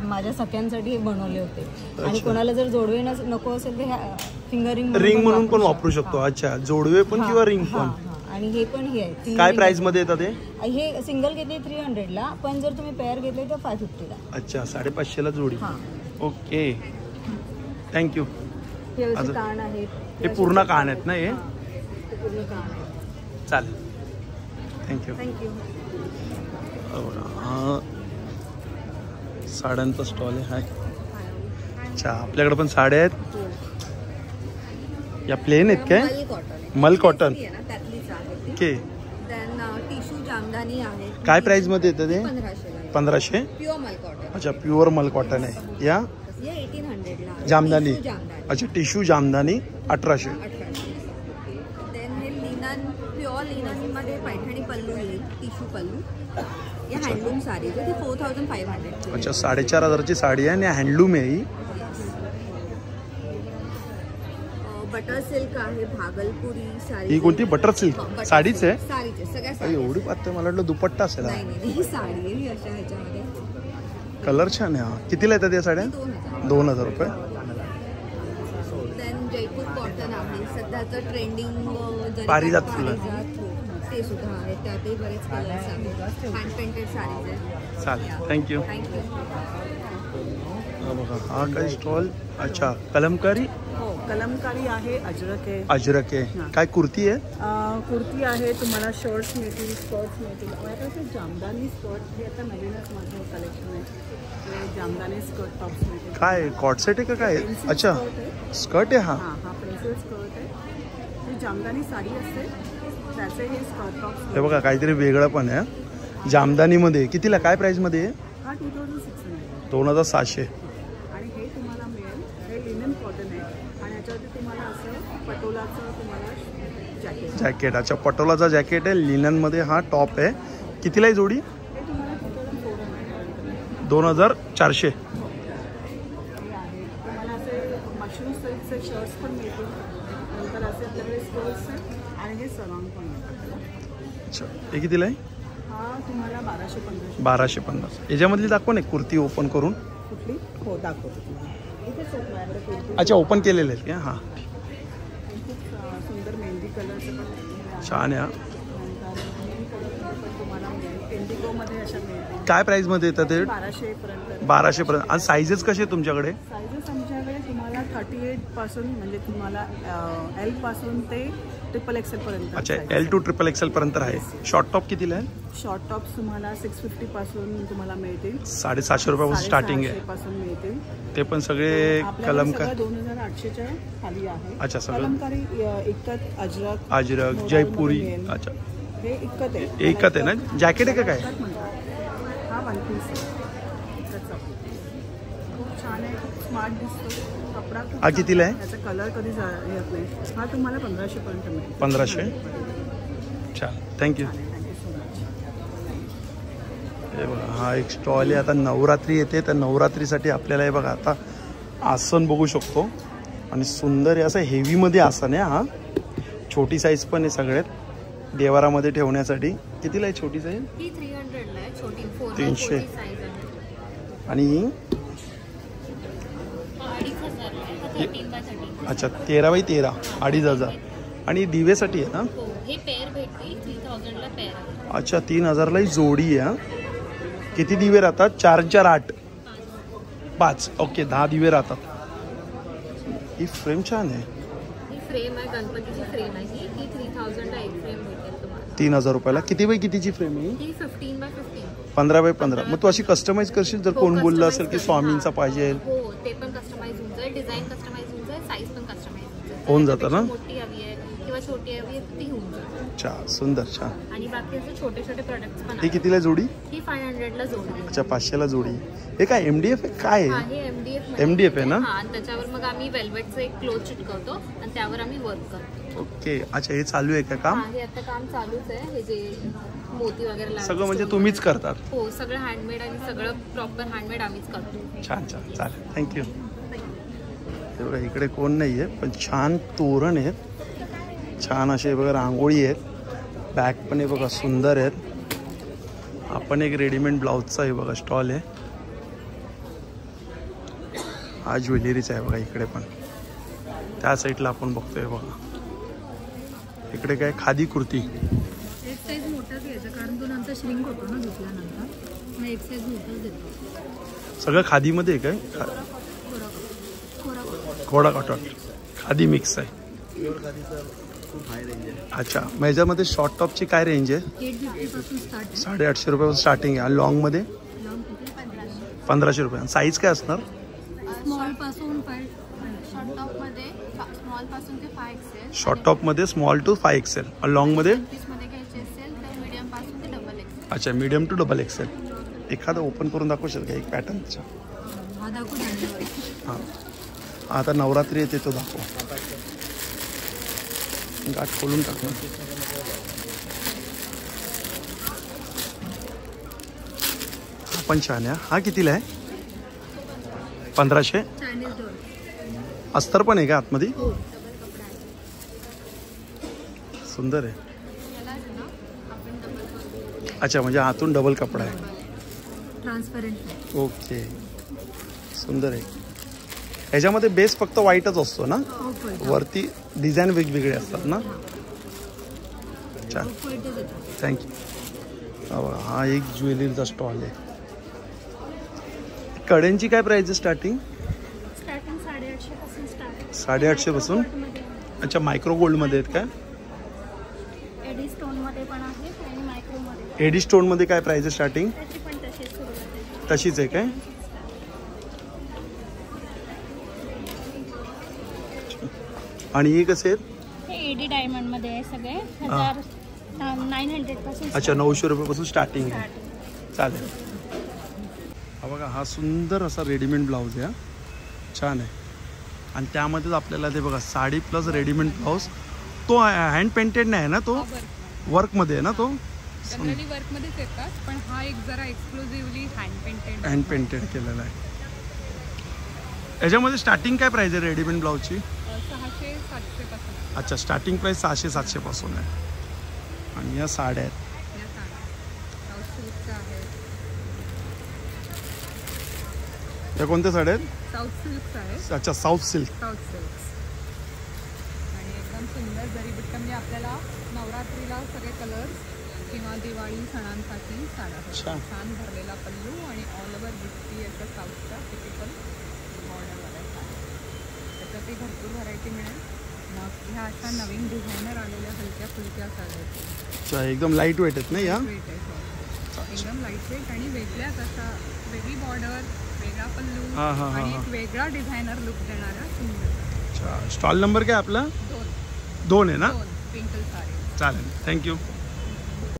माझ्या सख्यांसाठी बनवले होते. आणि कोणाला जर जोडवे नको असेल तर फिंगरिंग रिंग म्हणून पण वापरू शकतो. अच्छा, जोडवे पण किंवा रिंग पण. आणि हे पण हे आहे. काय प्राइस मध्ये येतात हे सिंगल घेतले 300 ला. पण जर तुम्ही पेअर घेतले तर 550 ला. अच्छा, 550 ला जोडी. Okay, thank you. हे कान आहेत. हे पूर्ण कान आहेत ना? हे पूर्ण काम आहे. चालेल, थँक्यू. थँक्यू. हा साड्यांचा स्टॉल आहे. हाय, अच्छा, आपल्याकडे पण साड्या आहेत. या प्लेन आहेत काय? मल कॉटन. त्यातलीच आहे. ओके. देन टिश्यू जामदानी आहे. काय प्राइस मध्ये येतं ते? 1500. 1500. प्युअर मल कॉटन. अच्छा, प्युअर मल कॉटन आहे. या 1800 ला जामदानी. अच्छा, टिश्यू जामदानी 1800. देन हे लिनन, प्युअर लिनन मध्ये पैठणी पल्लू येईल, टिश्यू पल्लू. या हँडलूम साडी ती 4500. अच्छा, 4500ची साडी आहे आणि हँडलूम आहे ही. बटर सिल्क आहे, भागलपुरी साडी. ही कोणती? बटर सिल्क साडीच आहे? साडीचे सगळ्या अरे एवढी पातळ, मला वाटलं दुपट्टा असेल. नाही, ही साडी आहे. ही अशा ह्याच्यामध्ये कलर छान आहे. हा, कितीला येतात या साड्या? 2000 रुपये. देन जयपूर कॉटन आहे, सध्याचं ट्रेंडिंग. पारिजात फुलं ते सुद्धा आहे, त्यातही बरेच कलर्स आहेत. हँड पेंटेड साडीज आहेत. चालेल, थँक्यू. थँक्यू. बघा हा काय स्टॉल. अच्छा, कलमकारी. हो, कलमकारी आहे, अजरक आहे. अजरक आहे. काय कुर्ती आहे? कुर्ती आहे, तुम्हाला शर्ट्स मिळतील, स्कर्ट्स मिळतील. माझ्याकडे जामदानी स्कर्ट हे आता नवीनच माझं कलेक्शन आहे. ते जामदानी स्कर्ट टॉप्स मिळतील. काय कॉट सेट आहे का काय? अच्छा, स्कर्ट आहे. हा हा पेन्सिल स्कर्ट आहे. ही जामदानी साडी असते, त्याचे हे स्कर्ट टॉप्स. हे बघा काहीतरी वेगळं पण आहे. जामदानीमध्ये कितीला, काय प्राईसमध्ये आहे? हा 2600. 2700. आणि हे तुम्हाला मिळेल, हे लिनन कॉटन आहे आणि याच्यावरती तुम्हाला असं पटोलाचं तुम्हाला जॅकेट. अच्छा, पटोलाचा जॅकेट आहे, लिननमध्ये हा टॉप आहे. कितीला आहे जोडी? हे तुम्हाला 2400. 2400. हे आहे, तुम्हाला असे मशरूम सिल्कचे शर्ट्स पण मिळतील. नंतर असे आपल्याकडे स्कर्ट्स आहेत आणि हे सरांग पण मिळतात. अच्छा, हे कितीला आहे? हा तुम्हाला 1250. 1250. याच्यामधली दाखवा ना कुर्ती ओपन करून. कुठली? हो, दाखवतो तुम्हाला. इथेच आहेत माझ्याकडे कुर्ती. अच्छा, ओपन केलेले आहेत का? हां, खूप सुंदर मेहंदी कलरचं पण छान आहे. नंतर ग्रीन कलरमध्ये पण तुम्हाला मिळेल. इंडिगोमध्ये अशा मिळतील. काय प्राईसमध्ये येतं ते? 1200 पर्यंत. 1200 पर्यंत. आणि साईजेस कसे आहेत तुमच्याकडे? साईजेस आमच्याकडे तुम्हाला 38 पासून, म्हणजे तुम्हाला L पासून ते XXL पर्यंत. अच्छा, L to XXL पर्यंत आहे. शॉर्ट टॉप कितीला आहे? शॉर्ट टॉप्स तुम्हाला 650 पासून तुम्हाला मिळतील. 750 रुपयापासून स्टार्टिंग आहे. पासून मिळतील. ते पण सगळे कलमकारी. 2800च्या खाली आहे. अच्छा, सगळं कलमकारी इक्कत, अजरक, जयपुरी. अच्छा, हे इक्कत आहे. एकच आहे ना? जॅकेट आहे का काय? हा वन पीस आहे. खूप छान आहे, खूप स्मार्ट दिसतो कपडा. हा कितीला आहे? याचा कलर कधी येत नाही. हा तुम्हाला 1500 पर्यंत मिळेल. 1500. छान, थँक्यू. Thank you so much. हे बघा हा एक स्टॉल आहे. आता नवरात्री येते, तर नवरात्रीसाठी आपल्याला हे बघा आता आसन बघू शकतो. आणि सुंदर आहे, असं हेवीमध्ये आसन आहे. हा छोटी साईज पण आहे सगळ्यात, देवारामध्ये ठेवण्यासाठी. कितीला आहे छोटी साईज? 300ला आहे छोटी. 300. आणि अच्छा, 13x13, 2500. आणि दिवेसाठी आहे ना? हे पेअर भेटतील 3000ला पेअर. अच्छा, 3000ला ही जोडी आहे. किती दिवे राहतात? 4 4 8 5. ओके, 10 दिवे राहतात. ही फ्रेम छान आहे. ही फ्रेम आहे, गणपतीची फ्रेम आहे. ही 3000ला एक फ्रेम भेटेल तुम्हाला. 3000 रुपयाला. किती बाय कितीची फ्रेम आहे? ही 15x15. 15x15. मग तू अशी कस्टमाइज करशील जर कोण बोललं असेल की स्वामींचा पाहिजे? हो, ते पण कस्टमाइज होऊन जाईल. डिझाईन कस्टमाइज होऊन जाईल, साईज पण कस्टमाइज होऊन जातं ना? मोठी हवी आहे किंवा छोटी हवी आहे ती होऊन जाईल. अच्छा, सुंदर, छान. आणि बाकी असे छोटे छोटे प्रोडक्ट्स पण हे आहेत. कितीला जोडी? ही 500ला जोडी आहे. अच्छा, 500ला जोडी. हे काय MDF आहे काय हा, आहे? हे MDF MDF आहे ना? हा, आणि त्याच्यावर मग आम्ही वेल्वेटचं एक क्लोथ चिटकवतो आणि त्यावर आम्ही वर्क करतो. ओके. अच्छा, हे चालू आहे का काम? हा, हे आता काम चालूच आहे. हे जे मोती वगैरे लागतात सगळं म्हणजे तुम्हीच करतात? हो, सगळं हँडमेड आणि सगळं प्रॉपर हँडमेड आम्हीच करतो. छान छान, चालेल, थँक्यू. हे बघा इकडे कोण नाही आहे, पण छान तोरण आहेत. छान असे बघा रांगोळी आहेत. बॅग पण आहे बघा, सुंदर आहेत. आपण एक रेडीमेड ब्लाऊजचा आहे बघा स्टॉल आहे. हा ज्वेलरीचा आहे बघा इकडे पण. त्या साईडला आपण बघतोय बघा. इकडे काय खादी कुर्ती. एक साईज मोठाच घ्यायचा कारण तो नंतर श्रिंक होतो ना धुतल्यानंतर. मग एक साईज मोठाच देतो. सगळं खादीमध्ये आहे काय? खोडा कॉटन खादी मिक्स आहे. खूप हाय रेंज आहे. अच्छा, मग याच्यामध्ये शॉर्ट टॉपची काय रेंज आहे? 850 पासून स्टार्ट आहे. 850 रुपयापासून स्टार्टिंग आहे. आणि लॉंगमध्ये लॉंग किती 1500. 1500 रुपये. साईज काय असणार? स्मॉल पासून शॉर्ट टॉपमध्ये स्मॉलपासून ते 5XL. शॉर्ट टॉपमध्ये स्मॉल टू 5XL. लॉंगमध्ये पीसमध्ये घ्यायचे असेल तर मीडियमपासून ते XXL. अच्छा, मीडियम टू XXL. एखादं ओपन करून दाखवू शकता एक पॅटर्नचा? हा दाखवू द्या. हां, आता नवरात्री येते तो दाखव. गाठ खोलून टाकू. हा पण छान आहे. हा कितीला आहे? 1500. Chinese door. अस्तर पण आहे का आतमध्ये? सुंदर आहे. अच्छा, म्हणजे आतून डबल कपडा आहे. ट्रान्सपरंट. ओके, सुंदर आहे. ह्याच्यामध्ये बेस फक्त व्हाईटच असतो ना? वरती डिझाईन वेगवेगळे असतात ना? छान, थँक्यू. हा एक ज्वेलरीचा स्टॉल आहे. कड्यांची काय प्राइस आहे स्टार्टिंग? स्टार्टिंग 850 पासून स्टार्ट. 850 पासून. अच्छा, मायक्रो गोल्डमध्ये आहेत काय? एडी स्टोनमध्ये पण आहे आणि मायक्रोमध्ये. एडी स्टोनमध्ये काय प्राइस आहे स्टार्टिंग? त्याची पण तशीच सुरुवात आहे. तशीच आहे काय? आणि हे कसे आहेत? हे एडी डायमंडमध्ये आहे सगळे. 900 पासून. अच्छा, 900 रुपयापासून स्टार्टिंग आहे. चालेल. हा बघा, हा सुंदर असा रेडीमेड ब्लाऊज आहे. छान आहे. आणि त्यामध्येच आपल्याला ते बघा साडी प्लस रेडीमेड ब्लाऊज. तो हँड पेंटेड नाही आहे ना? तो वर्कमध्ये आहे ना? तो जनरली वर्कमध्येच येतात, पण हा एक जरा एक्सक्लुझिव्हली हँड पेंटेड केलेला आहे. याच्यामध्ये स्टार्टिंग काय प्राइस आहे रेडीमेड ब्लाऊजची? 600-700 पासून. अच्छा, स्टार्टिंग प्राइस 600-700 पासून आहे. आणि या साड्या आहेत. या कोणत्या साड्या आहेत? साऊथ सिल्क्स आहेत. अच्छा, साऊथ सिल्क. साऊथ सिल्क्स आणि एकदम सुंदर जरी बुट्टा. म्हणजे आपल्याला नवरात्रीला सगळे कलर्स किंवा दिवाळी सणांसाठी साड्या. छान भरलेला पल्लू आणि ऑल ओव्हर बुट्टी याचा साऊथचा टिपिकल बॉर्डरवाला साड्या. त्याच्यातही भरपूर व्हरायटी मिळेल. मग ह्या अशा नवीन डिझायनर आलेल्या हलक्या फुलक्या साड्या आहेत. अच्छा, एकदम लाईट वेट आहेत ना या? वेट आहे, एकदम लाईट वेट आणि वेगळ्याच असा वेगळी बॉर्डर, वेगळा पल्लू आणि एक वेगळा डिझायनर लुक देणारा सुंदर. अच्छा, स्टॉल नंबर काय आपला? 2 आहे ना? ट्विंकल साडी. चालेल, थँक्यू.